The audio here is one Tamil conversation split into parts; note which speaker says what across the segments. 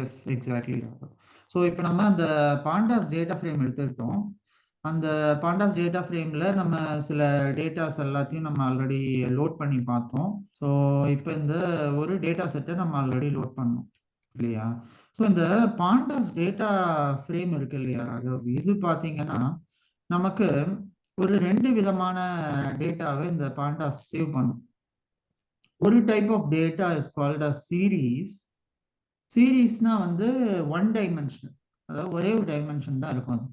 Speaker 1: Yes exactly. ஸோ இப்போ நம்ம அந்த பாண்டாஸ் டேட்டா ஃப்ரேம் எடுத்துக்கிட்டோம். அந்த பாண்டாஸ் டேட்டா ஃப்ரேம்ல நம்ம சில டேட்டாஸ் எல்லாத்தையும் நம்ம ஆல்ரெடி லோட் பண்ணி பார்த்தோம். ஸோ இப்போ இந்த ஒரு டேட்டா செட்டை நம்ம ஆல்ரெடி லோட் பண்ணோம் இல்லையா? ஸோ இந்த பாண்டாஸ் டேட்டா ஃப்ரேம் இருக்கு இல்லையா, இது பார்த்தீங்கன்னா நமக்கு ஒரு 2 விதமான டேட்டாவை இந்த பாண்டாஸ் சேவ் பண்ணும். ஒரு type of data is called a series. சீரீஸ்னா வந்து ஒன் டைமென்ஷனல், அதாவது ஒரே ஒரு டைமென்ஷன் தான் இருக்கும் அது.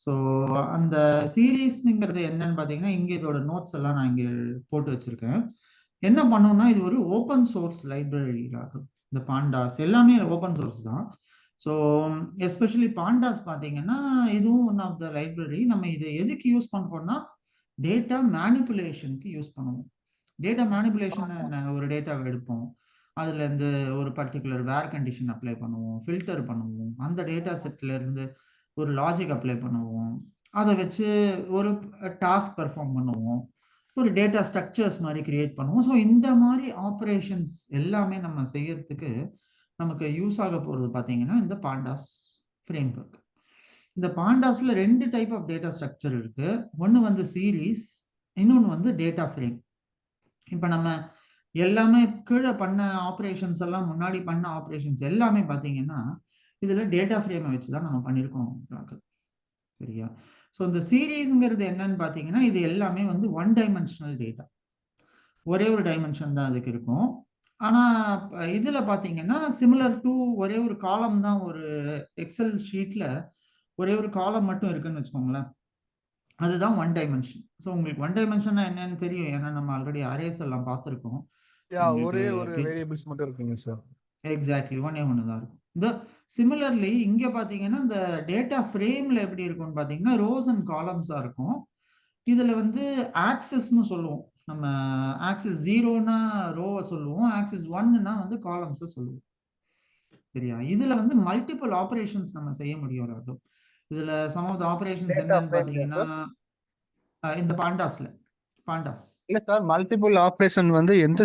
Speaker 1: ஸோ அந்த சீரீஸ்ங்கிறது என்னன்னு பார்த்தீங்கன்னா, இங்கே இதோட நோட்ஸ் எல்லாம் நான் இங்கே போட்டு வச்சிருக்கேன். என்ன பண்ணோம்னா, இது ஒரு ஓப்பன் சோர்ஸ் லைப்ரரி ஆகும். இந்த பாண்டாஸ் எல்லாமே ஓப்பன் சோர்ஸ் தான். ஸோ எஸ்பெஷலி பாண்டாஸ் பார்த்தீங்கன்னா இதுவும் ஒன் ஆஃப் த லைப்ரரி. நம்ம இதை எதுக்கு யூஸ் பண்ணுறோம்னா டேட்டா மேனிப்புலேஷனுக்கு யூஸ் பண்ணுவோம். டேட்டா மேனிப்புலேஷன் என்ன, ஒரு டேட்டாவை எடுப்போம், அதுல இருந்து ஒரு பர்டிகுலர் வேர் கண்டிஷன் அப்ளை பண்ணுவோம், ஃபில்டர் பண்ணுவோம், அந்த டேட்டா செட்ல இருந்து ஒரு லாஜிக் அப்ளை பண்ணுவோம், அதை வச்சு ஒரு டாஸ்க் பெர்ஃபார்ம் பண்ணுவோம், ஒரு டேட்டா ஸ்ட்ரக்சர்ஸ் மாதிரி கிரியேட் பண்ணுவோம். ஸோ இந்த மாதிரி ஆப்ரேஷன்ஸ் எல்லாமே நம்ம செய்யறதுக்கு நமக்கு யூஸ் ஆக போகிறது பார்த்தீங்கன்னா இந்த பாண்டாஸ் ஃப்ரேம் ஒர்க். இந்த பாண்டாஸ்ல 2 டைப் ஆஃப் டேட்டா ஸ்ட்ரக்சர் இருக்கு. ஒன்று வந்து சீரீஸ், இன்னொன்று வந்து டேட்டா ஃப்ரேம். இப்போ நம்ம எல்லாமே கீழே பண்ண ஆப்ரேஷன்ஸ் எல்லாம், முன்னாடி பண்ண ஆப்ரேஷன்ஸ் எல்லாமே பார்த்தீங்கன்னா இதில் டேட்டா ஃப்ரேமை வச்சு தான் நம்ம பண்ணியிருக்கோம். சரியா? ஸோ இந்த சீரீஸ்ங்கிறது என்னன்னு பார்த்தீங்கன்னா இது எல்லாமே வந்து ஒன் டைமென்ஷனல் டேட்டா, ஒரே ஒரு டைமென்ஷன் தான் அதுக்கு இருக்கும். ஆனால் இதில் பார்த்தீங்கன்னா சிமிலர் டு ஒரே ஒரு காலம் தான், ஒரு எக்ஸல் ஷீட்டில் ஒரே ஒரு காலம் மட்டும் இருக்குன்னு வச்சுக்கோங்களேன், அதுதான் ஒன் டைமென்ஷன். ஸோ உங்களுக்கு ஒன் டைமென்ஷன்னா என்னன்னு தெரியும், ஏன்னா நம்ம ஆல்ரெடி அரேஸ் எல்லாம் பார்த்துருக்கோம்.
Speaker 2: ஒரே ஒரு வேரியபிள்ஸ் மட்டும் இருக்குங்க சார்.
Speaker 1: எக்ஸாக்ட்லி, ஒன்னே ஒன்று தான் இருக்கும். இந்த சிமிலர்லி இங்கே பார்த்தீங்கன்னா இந்த டேட்டா ஃப்ரேமில் எப்படி இருக்கும்னு பார்த்தீங்கன்னா ரோஸ் அண்ட் காலம்ஸாக இருக்கும். இதில் வந்து ஆக்சஸ்ன்னு சொல்லுவோம் நம்ம. ஆக்சஸ் 0னா ரோவை சொல்லுவோம், ஆக்சஸ் 1னா வந்து காலம்ஸை சொல்லுவோம். சரியா? இதில் வந்து மல்டிபிள் ஆப்ரேஷன்ஸ் நம்ம செய்ய முடியும். அதுவும் இதில் சம் ஆஃப் த ஆப்ரேஷன்ஸ் என்னன்னு பார்த்தீங்கன்னா இந்த பாண்டாஸ்ல, பாண்டாஸ்
Speaker 2: இல்ல சார், மல்டிபிள் ஆபரேஷன் வந்து எந்த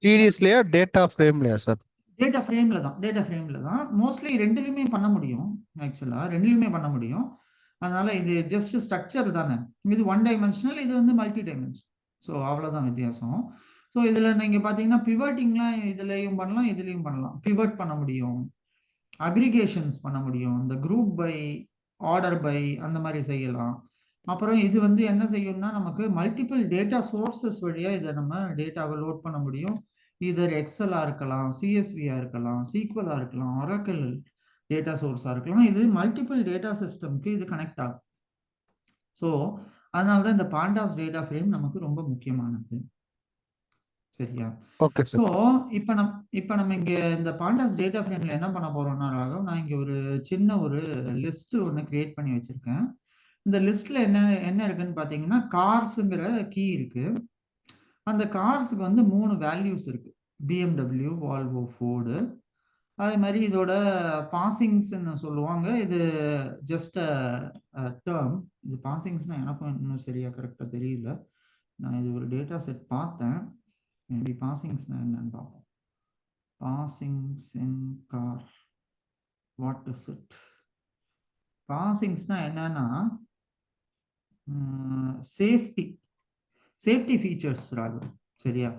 Speaker 2: சீரீஸ்லயா டேட்டா ஃப்ரேம்லயா சார்?
Speaker 1: டேட்டா ஃப்ரேம்ல தான், டேட்டா ஃப்ரேம்ல தான் மோஸ்ட்லி ரெண்டுலையுமே பண்ண முடியும். ஆக்சுவலாக ரெண்டுலையுமே பண்ண முடியும். அதனால இது ஜஸ்ட் ஸ்ட்ரக்சர் தானே. இது ஒன் டைமென்ஷனல், இது வந்து மல்டி டைமென்ஷன். ஸோ அவ்வளோதான் வித்தியாசம். ஸோ இதில் நீங்கள் பார்த்தீங்கன்னா பிவட்டிங்லாம் இதுலேயும் பண்ணலாம், இதுலேயும் பண்ணலாம். பிவட் பண்ண முடியும், அக்ரிகேஷன்ஸ் பண்ண முடியும், இந்த குரூப் பை, ஆர்டர் பை அந்த மாதிரி செய்யலாம். அப்புறம் இது வந்து என்ன செய்யும்னா நமக்கு மல்டிபிள் டேட்டா சோர்சஸ் வழியாக இதை நம்ம டேட்டாவை லோட் பண்ண முடியும். இதர் எக்ஸலா இருக்கலாம், சிஎஸ்வியா இருக்கலாம், சீக்வலா இருக்கலாம், ஒராக்கிள் டேட்டா சோர்ஸா இருக்கலாம். இது மல்டிபிள் டேட்டா சிஸ்டம்க்கு இது கனெக்ட் ஆகும். ஸோ அதனால தான் இந்த பாண்டாஸ் டேட்டா ஃப்ரேம் நமக்கு ரொம்ப முக்கியமானது. சரியா? ஸோ இப்போ நம்ம இங்க இந்த பாண்டாஸ் டேட்டா ஃப்ரேம்ல என்ன பண்ண போறோம்னா ராகவ், நான் இங்க ஒரு சின்ன ஒரு லிஸ்ட் ஒன்று கிரியேட் பண்ணி வச்சிருக்கேன். இந்த லிஸ்ட்ல என்ன என்ன இருக்குன்னு பார்த்தீங்கன்னா கார்ஸுங்கிற கீ இருக்கு. அந்த கார்ஸுக்கு வந்து 3 வேல்யூஸ் இருக்கு, பிஎம்டபிள்யூ, வால்வோ, ஃபோர்டு. அதே மாதிரி இதோட பாசிங்ஸ்ன்னு சொல்லுவாங்க. இது ஜஸ்ட் டேர்ம். இது பாசிங்ஸ்னா எனக்கும் இன்னும் சரியா கரெக்டாக தெரியல. நான் இது ஒரு டேட்டா செட் பார்த்தேன், மேபி பாசிங்ஸ்னா என்னன்னு பார்ப்போம். Passings in car, what is it? பாசிங்ஸ்னா என்னன்னா சேஃப்டி, சேஃப்டி ஃபீச்சர்ஸ் ராகு. சரியா?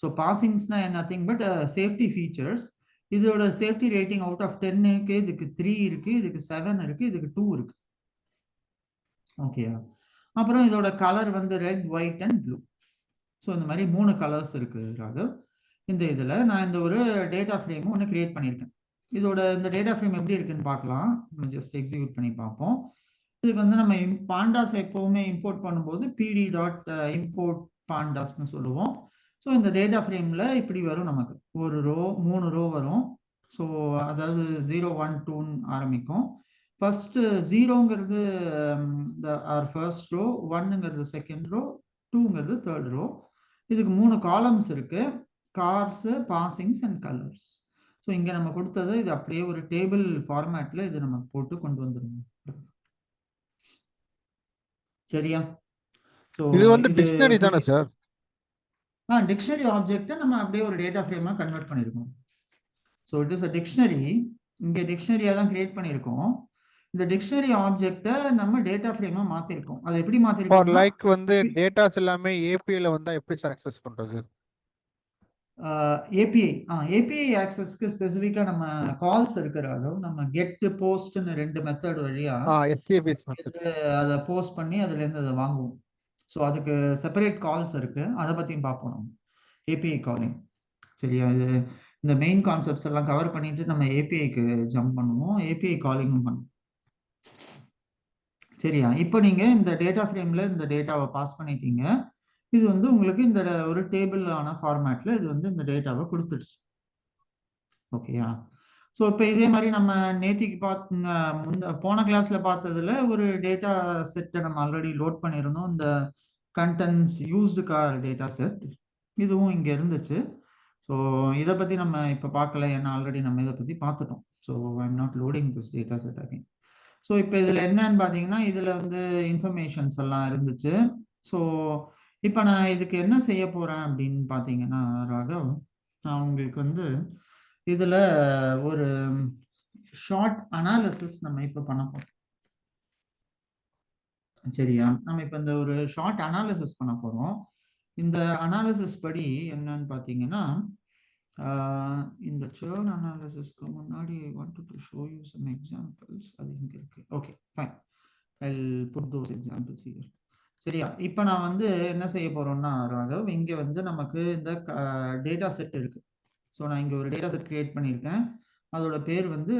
Speaker 1: ஸோ பாசிங்ஸ்னா நத்திங் பட் சேஃப்டி ஃபீச்சர்ஸ். இதோட சேஃப்டி ரேட்டிங் அவுட் ஆஃப் 10 இருக்கு, இதுக்கு 3 இருக்கு, இதுக்கு 7 இருக்கு, இதுக்கு 2 இருக்கு. ஓகேயா? அப்புறம் இதோட கலர் வந்து red, white and blue. So இந்த மாதிரி 3 கலர்ஸ் இருக்கு ராகவ். இந்த இதில் நான் இந்த ஒரு டேட்டா ஃப்ரேமும் ஒன்று கிரியேட் பண்ணியிருக்கேன். இதோட இந்த டேட்டா ஃப்ரேம் எப்படி இருக்குன்னு பார்க்கலாம். நம்ம ஜஸ்ட் எக்ஸிக்யூட் பண்ணி பார்ப்போம். இதுக்கு வந்து நம்ம பாண்டாஸ் எப்போவுமே இம்போர்ட் பண்ணும்போது பிடி டாட் இம்போர்ட் பாண்டாஸ்ன்னு சொல்லுவோம். ஸோ இந்த டேட்டா ஃப்ரேமில் இப்படி வரும் நமக்கு ஒரு ரோ, 3 ரோ வரும். ஸோ அதாவது 0, 1, 2ன்னு ஆரம்பிக்கும். ஃபர்ஸ்ட் 0ங்கிறது ஆர் ஃபர்ஸ்ட் ரோ, 1ங்கிறது செகண்ட் ரோ, 2ங்கிறது தேர்ட் ரோ. இதுக்கு 3 காலம்ஸ் இருக்கு, cars, passings and colours. So இங்கே நம்ம கொடுத்தது இது அப்படியே ஒரு டேபிள் ஃபார்மேட்ல இது நமக்கு போட்டு கொண்டு வந்துடும். சரியா? ஸோ
Speaker 2: இது வந்து டிக்ஷனரி தானே சார்?
Speaker 1: டிக்ஷனரி ஆப்ஜெக்ட்டை நம்ம அப்படியே ஒரு டேட்டா ஃப்ரேமாக கன்வெர்ட் பண்ணியிருக்கோம். So it is a dictionary. இங்கே டிக்ஷனரியா தான் கிரியேட் பண்ணியிருக்கோம். இந்த டிக்ஷனரி ஆப்ஜெக்டை நம்ம டேட்டா ஃப்ரேமா மாத்திருக்கோம். அதை எப்படி
Speaker 2: ஃபார்
Speaker 1: மாத்திருக்கோம்னா
Speaker 2: லைக் வந்து டேட்டாஸ் எல்லாமே ஏபிஐல வந்தா எப்படி சார் அக்சஸ் பண்றது?
Speaker 1: ஏபிஐ ஏபிஐ ஆக்சஸ்க்கு ஸ்பெசிஃபிக்கா நம்ம கால்ஸ் இருக்கிறாரோ நம்ம கெட் போஸ்ட்னு 2 மெத்தட் வழியா
Speaker 2: எஸ்டிபிஎஸ்
Speaker 1: அதை போஸ்ட் பண்ணி அதுல இருந்து அதை வாங்குவோம். ஸோ அதுக்கு செப்பரேட் கால்ஸ் இருக்கு, அதை பத்தியும் பார்ப்போம் நம்ம. ஏபிஐ காலிங் சரியா? இது இந்த மெயின் கான்செப்ட்ஸ் எல்லாம் கவர் பண்ணிட்டு நம்ம ஏபிஐக்கு ஜம்ப் பண்ணுவோம், ஏபிஐ காலிங்கும் பண்ணுவோம். சரியா? இப்போ நீங்க இந்த டேட்டா ஃப்ரேம்ல இந்த டேட்டாவை பாஸ் பண்ணிட்டீங்க. இது வந்து உங்களுக்கு இந்த ஒரு டேபிள் ஆன ஃபார்மேட்ல இது வந்து இந்த டேட்டாவை கொடுத்துடுச்சு. ஓகேயா? ஸோ இப்போ இதே மாதிரி நம்ம நேத்திக்கு போன கிளாஸ்ல பார்த்ததுல ஒரு டேட்டா செட்டை நம்ம ஆல்ரெடி லோட் பண்ணியிருந்தோம். இந்த contents used car data set இதுவும் இங்க இருந்துச்சு. ஸோ இதை பத்தி நம்ம இப்போ பார்க்கல, ஏன்னா ஆல்ரெடி நம்ம இதை பத்தி பார்த்துட்டோம். So I'm not loading this data set again. So இப்போ இதுல என்னன்னு பார்த்தீங்கன்னா இதுல வந்து இன்ஃபர்மேஷன்ஸ் எல்லாம் இருந்துச்சு. ஸோ இப்போ நான் இதுக்கு என்ன செய்ய போறேன் அப்படின்னு பார்த்தீங்கன்னா ராகவ், நான் உங்களுக்கு வந்து இதுல ஒரு ஷார்ட் அனாலிசிஸ் நம்ம இப்ப பண்ண போறோம். சரியா? நம்ம இப்ப இந்த ஒரு ஷார்ட் அனாலிசிஸ் பண்ண போறோம். இந்த அனாலிசிஸ் படி என்னன்னு பாத்தீங்கன்னா இந்த churn அனாலிசிஸ்க்கு முன்னாடி I wanted to show you some examples. அது இங்க இருக்கு. Okay fine, I'll put those examples here. சரியா? இப்போ நான் வந்து என்ன செய்ய போறோம்னா ராகவ், இங்க வந்து நமக்கு இந்த டேட்டா செட் இருக்கு. ஸோ நான் இங்க ஒரு டேட்டா செட் கிரியேட் பண்ணியிருக்கேன். அதோட பேர் வந்து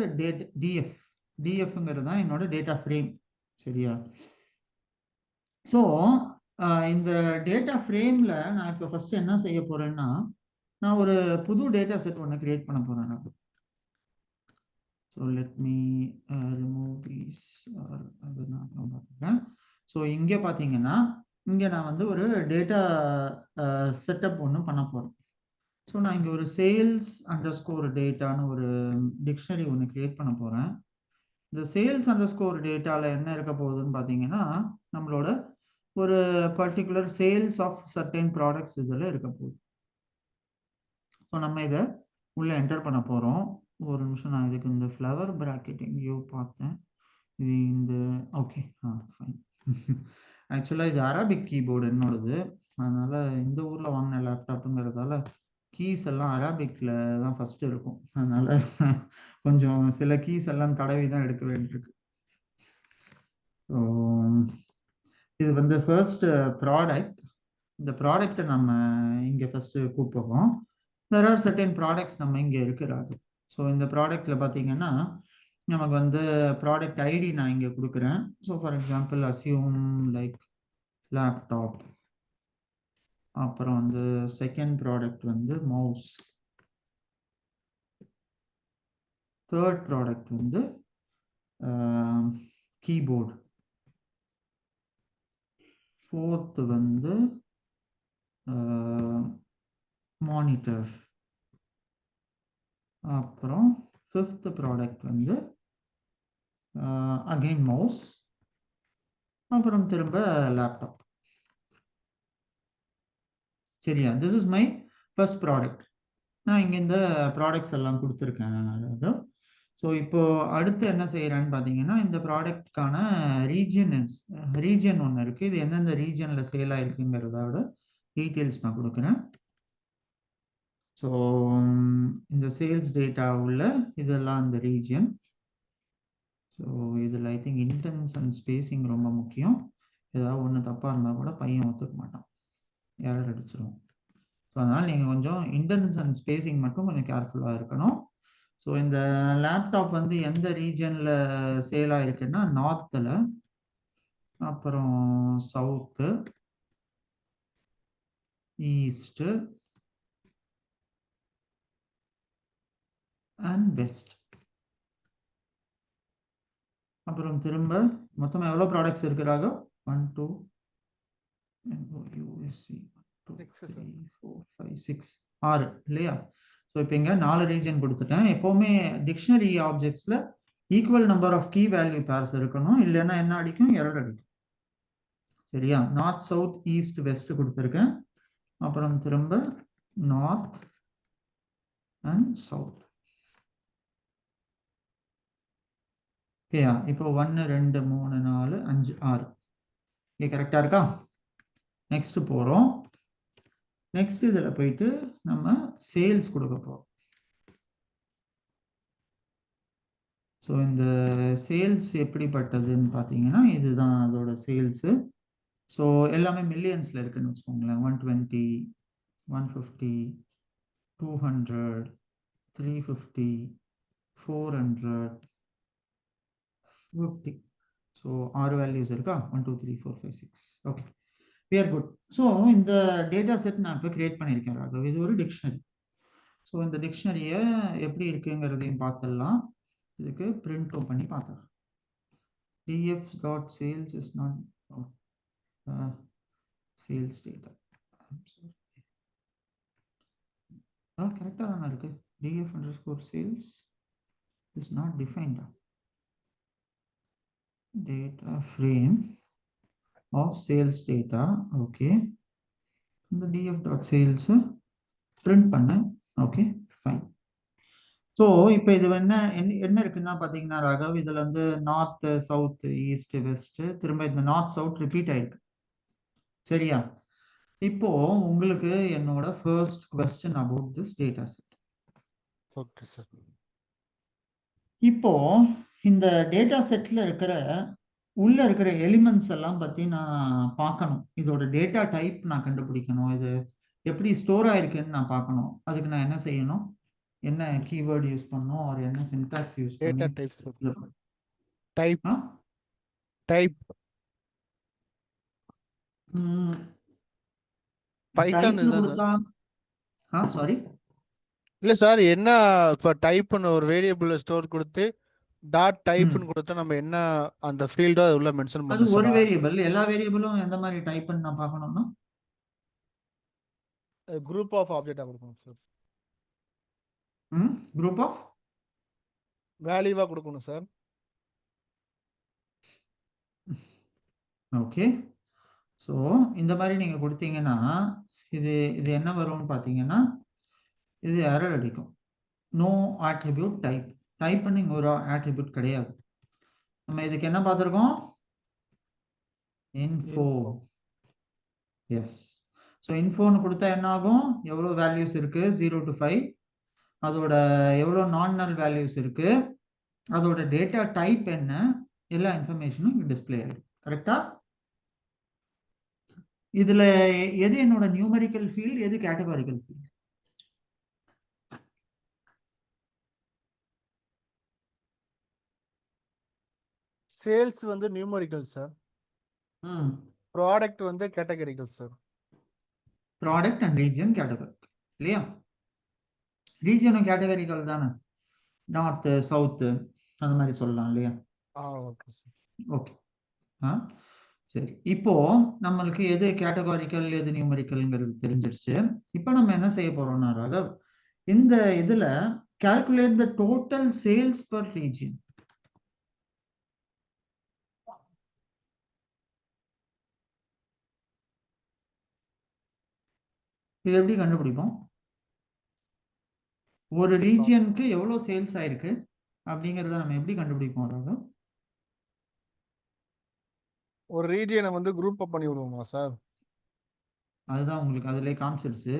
Speaker 1: டிஎஃப்ங்கிறது தான் என்னோட டேட்டா ஃப்ரேம். சரியா? ஸோ இந்த டேட்டா ஃப்ரேம்ல நான் இப்போ ஃபர்ஸ்ட் என்ன செய்ய போறேன்னா நான் ஒரு புது டேட்டா செட் ஒன்று கிரியேட் பண்ண போறேன். So let me remove these. அது நான் பார்த்துக்கிறேன். ஸோ இங்கே பார்த்தீங்கன்னா இங்கே நான் வந்து ஒரு டேட்டா செட்டப் ஒன்று பண்ண போறேன். ஸோ நான் இங்கே ஒரு சேல்ஸ் அண்டர் ஸ்கோர் டேட்டான்னு ஒரு டிக்ஷனரி ஒன்று கிரியேட் பண்ண போகிறேன். இந்த சேல்ஸ் அண்டர் ஸ்கோர் டேட்டாவில் என்ன இருக்க போகுதுன்னு பார்த்தீங்கன்னா நம்மளோட ஒரு particular sales of certain products இதில் இருக்க போகுது. ஸோ நம்ம இதை உள்ளே என்டர் பண்ண போகிறோம். ஒரு நிமிஷம், நான் இதுக்கு இந்த ஃப்ளவர் ப்ராக்கெட் எங்கேயோ பார்த்தேன். இது இந்த ஓகே ஃபைன். ஆக்சுவலாக இது அரபிக் கீபோர்டு என்னோடது, அதனால் இந்த ஊரில் வாங்கின லேப்டாப்புங்கிறதால கீஸ் எல்லாம் அரபிக்ல தான் ஃபர்ஸ்ட் இருக்கும். அதனால கொஞ்சம் சில கீஸ் எல்லாம் தடவி தான் எடுக்க வேண்டியிருக்கு. ஸோ இது வந்து ஃபர்ஸ்ட் ப்ராடக்ட். இந்த ப்ராடக்டை நம்ம இங்கே ஃபர்ஸ்ட் கூப்பிடுறோம். தெர் ஆர் சர்டன் ப்ராடக்ட்ஸ் நம்ம இங்கே இருக்கிறாங்க. ஸோ இந்த ப்ராடக்ட்ல பார்த்தீங்கன்னா நமக்கு வந்து ப்ராடக்ட் ஐடி நான் இங்கே கொடுக்குறேன். So for example assume like laptop. அப்புறம் வந்து செகண்ட் ப்ராடக்ட் வந்து மவுஸ். தேர்ட் ப்ராடக்ட் வந்து கீபோர்டு. ஃபோர்த் வந்து மானிட்டர். அப்புறம் ஃபிஃப்த் ப்ராடக்ட் வந்து அகைன் மவுஸ். அப்புறம் திரும்ப லேப்டாப். சரியா? This is my first product. நான் இங்கே இந்த ப்ராடக்ட்ஸ் எல்லாம் கொடுத்துருக்கேன். ஸோ இப்போ அடுத்து என்ன செய்யறேன்னு பார்த்தீங்கன்னா இந்த ப்ராடக்ட்கான ரீஜன் ஒன்று இருக்கு. இது எந்தெந்த ரீஜன்ல சேல் ஆயிருக்குங்கிறதோட டீட்டெயில்ஸ் நான் கொடுக்குறேன். ஸோ இந்த சேல்ஸ் டேட்டா உள்ள இதெல்லாம் இந்த ரீஜன். ஸோ இதில் I think intense and spacing ரொம்ப முக்கியம். ஏதாவது ஒன்று தப்பாக இருந்தால் கூட பையன் ஒத்துக்க மாட்டான், எரர் அடிச்சிடும். ஸோ அதனால் நீங்கள் கொஞ்சம் இன்டென்ஸ் அண்ட் ஸ்பேசிங் மட்டும் கொஞ்சம் கேர்ஃபுல்லாக இருக்கணும். ஸோ இந்த லேப்டாப் வந்து எந்த ரீஜனில் சேல் ஆகிருக்குன்னா நார்த்தில், அப்புறம் சவுத்து, ஈஸ்ட்டு அண்ட் வெஸ்ட். அப்புறம் திரும்ப மொத்தமாக எவ்வளோ ப்ராடக்ட்ஸ் இருக்கிறாங்க? 1 2 யூஎஸ்சி 3 4 5 6 6 இல்லையா? ஸோ இப்போ இங்கே 4 ரீஜன் கொடுத்துட்டேன். எப்போவுமே டிக்ஷனரி ஆப்ஜெக்ட்ஸில் equal number of key value pairs இருக்கணும், இல்லைன்னா என்ன அடிக்கும்? எரர் அடிக்கும். சரியா? நார்த் சவுத் ஈஸ்ட் வெஸ்ட் கொடுத்துருக்கேன். அப்புறம் திரும்ப நார்த் அண்ட் சவுத். ஓகேயா? இப்போ 1 2 3 4 5 6 இது கரெக்டா இருக்கா? நெக்ஸ்ட் போறோம். நெக்ஸ்ட் இதுல போயிட்டு நம்ம சேல்ஸ் கொடுக்க போறோம். ஸோ இந்த சேல்ஸ் எப்படிப்பட்டதுன்னு பார்த்தீங்கன்னா இதுதான் அதோட சேல்ஸு. ஸோ எல்லாமே மில்லியன்ஸ்ல இருக்குன்னு வச்சுக்கோங்களேன். 120 150 200 350 400 50. ஸோ 6 வேல்யூஸ் இருக்கா? 1 2 3 4 5 6. Okay, we are good. So இந்த டேட்டா செட் நான் இப்போ கிரியேட் பண்ணியிருக்கேன் ராகவ். இது ஒரு டிக்ஷனரி. ஸோ இந்த டிக்ஷனரியை எப்படி இருக்குங்கிறதையும் பார்த்துடலாம். இதுக்கு பிரிண்ட்டும் பண்ணி பார்த்துக்கலாம். df.sales is not sales data. கரெக்டாக தானே இருக்கு. df underscore sales is not defined. Data frame of sales data. Okay, இந்த df.sales பிரிண்ட் பண்ண. Okay, fine. ஸோ இப்போ இது என்ன இருக்குன்னா பார்த்தீங்கன்னா ராகவ், இதுல வந்து நார்த் சவுத் ஈஸ்ட் வெஸ்ட் திரும்ப இந்த நார்த் சவுத் ரிப்பீட் ஆயிருக்கு. சரியா? இப்போ உங்களுக்கு என்னோட first question about this data set.
Speaker 2: Okay sir.
Speaker 1: இப்போ இந்த டேட்டா செட்ல இருக்கிற உள்ள இருக்கிற எலிமெண்ட்ஸ் எல்லாம் பத்தி நான் பார்க்கணும். இதோட டேட்டா டைப் நான் கண்டுபிடிக்கணும். இது எப்படி ஸ்டோர் ஆயிருக்குன்னு நான் பார்க்கணும். அதுக்கு நான் என்ன செய்யணும்? என்ன கீவேர்டு யூஸ் பண்ணணும்? ஒரு என்ன சின்டாக்ஸ் யூஸ் பண்ணி?
Speaker 2: Data type type type Python
Speaker 1: டைப்னு கொடுத்தா சாரி
Speaker 2: இல்ல சார், என்ன இப்போ டைப்னு ஒரு வேரியபிள் ஸ்டோர் கொடுத்து டாட் டைப்னு கொடுத்தா நம்ம என்ன அந்த ஃபீல்டோ அது உள்ள மென்ஷன்
Speaker 1: அது
Speaker 2: பண்ணணும்
Speaker 1: ஒரு
Speaker 2: சார்.
Speaker 1: வேரியபிள். எல்லா வேரியபிளும் எந்த மாதிரி டைப்னு நான் பார்க்கணும்னா
Speaker 2: குரூப் ஆஃப் ஆப்ஜெக்டா கொடுக்கணும் சார்.
Speaker 1: குரூப் ஆஃப்
Speaker 2: வேல்யூவா கொடுக்கணும் சார்.
Speaker 1: ஓகே, ஸோ இந்த மாதிரி நீங்க கொடுத்தீங்கன்னா இது இது என்ன வரும்னு பார்த்தீங்கன்னா இது எரர் அடிக்கும். No attribute type. டைப் பண்ணி ஒரு ஆட்ரிபியூட் கிடையாது. நம்ம இதுக்கு என்ன பார்த்துருக்கோம்? இன்ஃபோ. எஸ். ஸோ இன்ஃபோன்னு கொடுத்தா என்ன ஆகும்? எவ்வளோ வேல்யூஸ் இருக்கு? 0 to 5. அதோட எவ்வளோ நார்மல் வேல்யூஸ் இருக்கு? அதோட டேட்டா டைப் என்ன? எல்லா இன்ஃபர்மேஷனும் இங்கே டிஸ்பிளே ஆகிடும். கரெக்டா? இதுல எது என்னோட நியூமரிக்கல் ஃபீல்ட், எது கேட்டகாரிக்கல் ஃபீல்ட்?
Speaker 2: சேல்ஸ் வந்து நியூமரிக்கல் சார். ப்ராடக்ட் வந்து categorical sir.
Speaker 1: Product and region categorical இல்லையா? ரீஜனும் கேட்டகரிக்கல் தானே. நார்த் சவுத் அந்த மாதிரி சொல்லலாம் இல்லையா?
Speaker 2: Okay sir.
Speaker 1: ஓகே, சரி. இப்போ நம்மளுக்கு எது கேட்டகாரிக்கல் எது நியூமரிக்கல்ங்கிறது தெரிஞ்சிருச்சு. இப்போ நம்ம என்ன செய்ய போறோம்னா ராகவ், இந்த இதுல calculate the total sales per region. இது எப்படி கண்டுபிடிப்போம்? ஒரு ரீஜியனுக்கு எவ்வளவு சேல்ஸ் ஆயிருக்கு அப்படிங்கறத நம்ம எப்படி கண்டுபிடிப்போம் ராகவ்?
Speaker 2: ஒரு ரீஜியனை வந்து குரூப் அப் பண்ணி விடுவோமா சார்?
Speaker 1: அதுதான் உங்களுக்கு அதுல காமிச்சிருச்சு.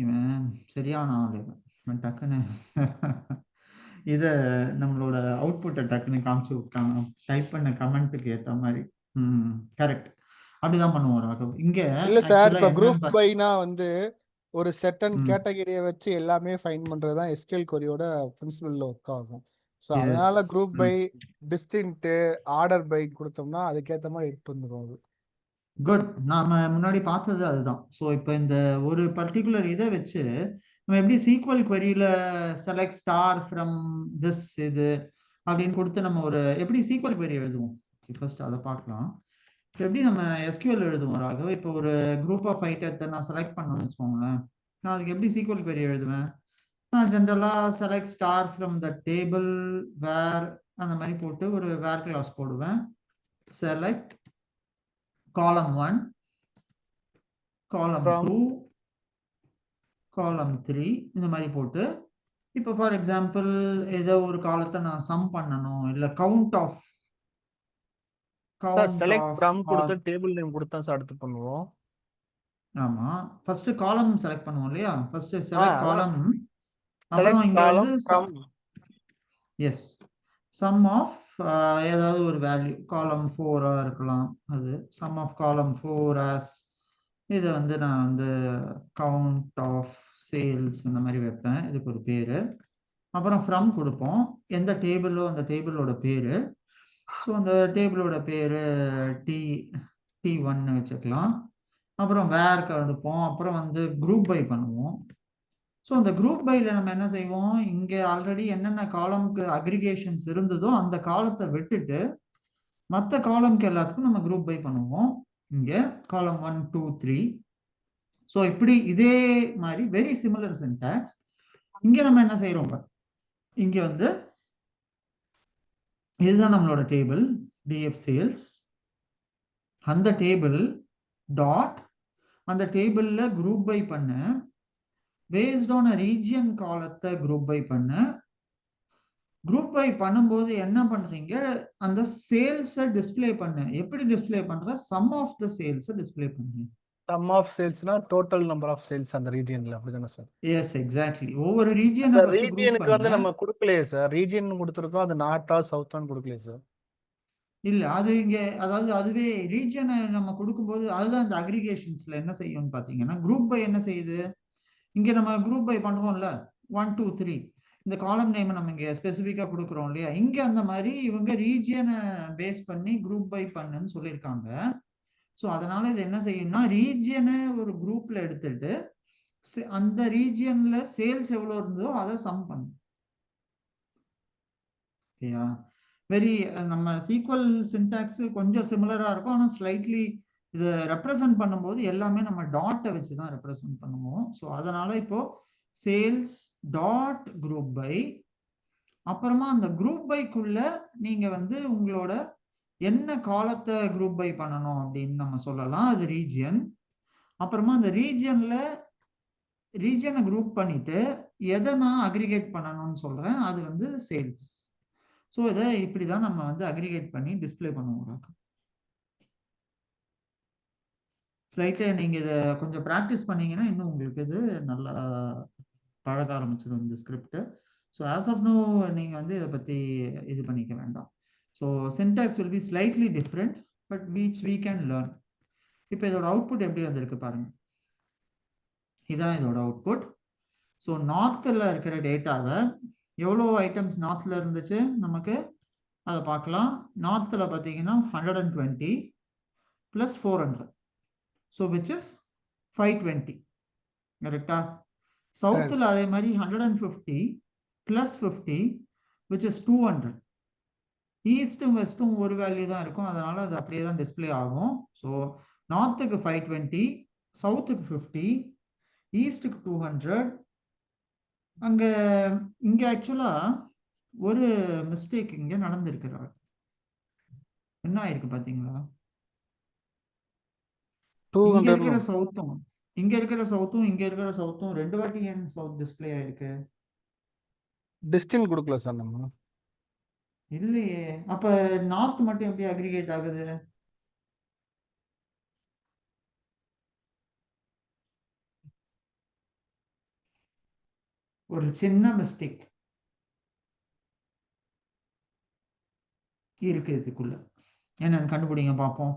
Speaker 1: இவன் சரியான ஆள். இவன் டக்குன்னு இத நம்மளோட அவுட்புட்டை டக்குன்னு காமிச்சு விட்டாங்க. டைப் பண்ண கமெண்ட்டுக்கு ஏத்த மாதிரி. கரெக்ட். அப்படிதான் பண்ணுவோம் ராகவ். இங்க
Speaker 2: இல்ல சார், இப்ப குரூப்
Speaker 1: என்னன்னு
Speaker 2: பைனா வந்து ஒரு செட்டன் கேட்டகரியை வச்சு எல்லாமே ஃபைண்ட் பண்றது தான் எஸ்கியூஎல் கொரியோட பிரின்சிபல்ல ஒர்க் ஆகும். ஸோ அதனால group by distinct order by கொடுத்தோம்னா அதுக்கேற்ற மாதிரி எடுத்து வந்துடும். அது
Speaker 1: குட். நாம முன்னாடி பார்த்தது அதுதான். ஸோ இப்போ இந்த ஒரு பர்டிகுலர் இதை வச்சு நம்ம எப்படி சீக்வல் queryல செலக்ட் ஸ்டார் ஃப்ரம் திஸ் இது அப்படின்னு கொடுத்து நம்ம ஒரு எப்படி சீக்வல் query எழுதுவோம்? ஃபர்ஸ்ட் அதை பார்க்கலாம். இப்போ எப்படி நம்ம எஸ்கியூஎல் எழுதுவோம் ராகவ்? இப்போ ஒரு குரூப் ஆஃப் ஐட்டத்தை நான் செலக்ட் பண்ணணும்னு வச்சுக்கோங்களேன். நான் அதுக்கு எப்படி சீக்வல் query எழுதுவேன்? நான் ஜென்ரலாக select star from the table where அந்த மாதிரி போட்டு ஒரு வேர் கிளாஸ் போடுவேன். செலக்ட் column 1, column 2, column 3 இந்த மாதிரி போட்டு இப்போ ஃபார் எக்ஸாம்பிள் ஏதோ ஒரு காலத்தை நான் சம் பண்ணணும், இல்ல count
Speaker 2: star
Speaker 1: of
Speaker 2: select from கொடுத்து டேபிள் நேம் கொடுத்தா சார் அடுத்து பண்ணுவோம்.
Speaker 1: ஆமா, ஃபர்ஸ்ட் காலம் செலக்ட் பண்ணுவோம் இல்லையா? ஃபர்ஸ்ட் செலக்ட் காலம், அப்புறம்
Speaker 2: செலக்ட்
Speaker 1: இங்க வந்து
Speaker 2: காலம் ஃப்ரம்
Speaker 1: எஸ் சம் ஆஃப் ஏதாவது ஒரு வேல்யூ, காலம் 4 இருக்கலாம், அது சம் ஆஃப் காலம் 4 as இதை வந்து நான் வந்து கவுண்ட் ஆஃப் சேல்ஸ் இந்த மாதிரி வைப்பேன், இதுக்கு ஒரு பேரு. அப்புறம் ஃப்ரம் கொடுப்போம், எந்த டேபிளோ அந்த டேபிளோட பேரு. ஸோ அந்த டேபிளோட பேரு T1 வச்சுக்கலாம். அப்புறம் வேர் கொடுப்போம், அப்புறம் வந்து குரூப் பை பண்ணுவோம். ஸோ அந்த குரூப் பைல நம்ம என்ன செய்வோம், இங்கே ஆல்ரெடி என்னென்ன காலம்க்கு அக்ரிகேஷன்ஸ் இருந்ததோ அந்த காலத்தை விட்டுட்டு மற்ற காலம்க்கு எல்லாத்துக்கும் நம்ம குரூப் பை பண்ணுவோம். இங்கே காலம் 1 2 3. ஸோ இப்படி இதே மாதிரி வெரி சிமிலர் சின்டாக்ஸ் இங்கே நம்ம என்ன செய்யறோம், இங்கே வந்து இதுதான் நம்மளோட டேபிள் டிஎஃப் சேல்ஸ். அந்த டேபிள் டாட் அந்த டேபிள்ல குரூப் பை பண்ண பேஸ்ட் ஆன் ரீஜியன் காலத்தை குரூப் பை பண்ண. குரூப் பை பண்ணும்போது என்ன பண்றீங்க, அந்த சேல்ஸை டிஸ்பிளே பண்ண. எப்படி டிஸ்பிளே பண்ற, சம் ஆஃப் த சேல்ஸை டிஸ்பிளே பண்ணு.
Speaker 2: சம் ஆஃப் சேல்ஸ்னா டோட்டல் நம்பர் ஆஃப் சேல்ஸ் அந்த ரீஜியன்ல, அப்படிதானே சார்?
Speaker 1: Yes exactly. ஒவ்வொரு ரீஜியனை ஃபர்ஸ்ட் குரூப்
Speaker 2: ரீஜியனுக்கு வந்து
Speaker 1: பண்ண.
Speaker 2: நம்ம கொடுக்கலையே சார், ரீஜியன் கொடுத்துருக்கோம், அது நார்த்தா சவுத்தான்னு கொடுக்கலையே சார்.
Speaker 1: இல்ல அது இங்க, அதாவது அதுவே ரீஜியனை நம்ம கொடுக்கும்போது அதுதான் இந்த அக்ரிகேஷன்ஸ்ல என்ன செய்யும்னு பாத்தீங்கன்னா, குரூப் பை என்ன செய்யுது, இங்க நம்ம குரூப் பை பண்றோம்ல 1 2 3, இந்த காலம் நேம் நம்ம இங்க ஸ்பெசிஃபிக்கா கொடுக்குறோம் இல்லையா, இங்க அந்த மாதிரி இவங்க ரீஜியனை பேஸ் பண்ணி குரூப் பை பண்ணுன்னு சொல்லியிருக்காங்க. ஸோ அதனால இது என்ன செய்யும்னா, ரீஜியனை ஒரு குரூப்ல எடுத்துட்டு அந்த ரீஜியன்ல சேல்ஸ் எவ்வளவு இருந்ததோ அதை சம் பண்ணும். ஓகேயா? வெரி நம்ம சீக்வல் சின்டாக்ஸ் கொஞ்சம் சிமிலரா இருக்கும், ஆனா ஸ்லைட்லி இதை ரெப்ரசன்ட் பண்ணும்போது எல்லாமே நம்ம டாட்டை வச்சு தான் ரெப்ரசன்ட் பண்ணுவோம். ஸோ அதனால இப்போ சேல்ஸ் டாட் குரூப் பை, அப்புறமா அந்த குரூப் பைக்குள்ள நீங்க வந்து உங்களோட என்ன காலத்தை குரூப் பை பண்ணணும் அப்படின்னு நம்ம சொல்லலாம், அது ரீஜியன். அப்புறமா அந்த ரீஜியனை குரூப் பண்ணிட்டு எதை நான் அக்ரிகேட் பண்ணணும்னு சொல்றேன், அது வந்து சேல்ஸ். ஸோ இதை இப்படிதான் நம்ம வந்து அக்ரிகேட் பண்ணி டிஸ்பிளே பண்ணுவோம். ஸ்லைட்ல நீங்க இதை கொஞ்சம் ப்ராக்டிஸ் பண்ணீங்கன்னா இன்னும் உங்களுக்கு இது நல்லா பழக ஆரம்பிச்சிடும் இந்த script. So as of now நீங்க வந்து இதை பத்தி இது பண்ணிக்க வேண்டாம். So syntax will be slightly different, but which we can learn. இப்போ இதோட அவுட்புட் எப்படி வந்திருக்கு பாருங்க, இதான் இதோட அவுட்புட். ஸோ நார்த்தில் இருக்கிற டேட்டாவை எவ்வளோ ஐட்டம்ஸ் நார்த்தில் இருந்துச்சு நமக்கு அதை பார்க்கலாம். நார்த்தில் பார்த்தீங்கன்னா 120 + 400, ஸோ விச் இஸ் 520. கரெக்டா? சவுத்தில் அதே மாதிரி 150 + 50 which is 200. ஈஸ்டும் வெஸ்டும் ஒரு வேல்யூ தான் இருக்கும், அதனால அது அப்படியே தான் டிஸ்பிளே ஆகும். ஸோ நார்த்துக்கு 520, சவுத்துக்கு 50, ஈஸ்டுக்கு 200. அங்க இங்க ஆக்சுவலா ஒரு மிஸ்டேக் இங்க நடந்திருக்கிறார். என்ன ஆயிருக்கு பாத்தீங்களா, இங்க இருக்கிற சவுத்தும் இங்க இருக்கிற சவுத்தும் 2 வாட்டி ஏன் சவுத் டிஸ்பிளே ஆயிருக்கு?
Speaker 2: டிஸ்டன்ஸ் கொடுக்கல சார் நம்ம.
Speaker 1: இல்லையே, அப்ப நார்த் மட்டும் எப்படி அக்ரிகேட் ஆகுது? ஒரு சின்ன மிஸ்டேக் இருக்கு இதுக்குள்ள, என்னன்னு கண்டுபிடிங்க பார்ப்போம்.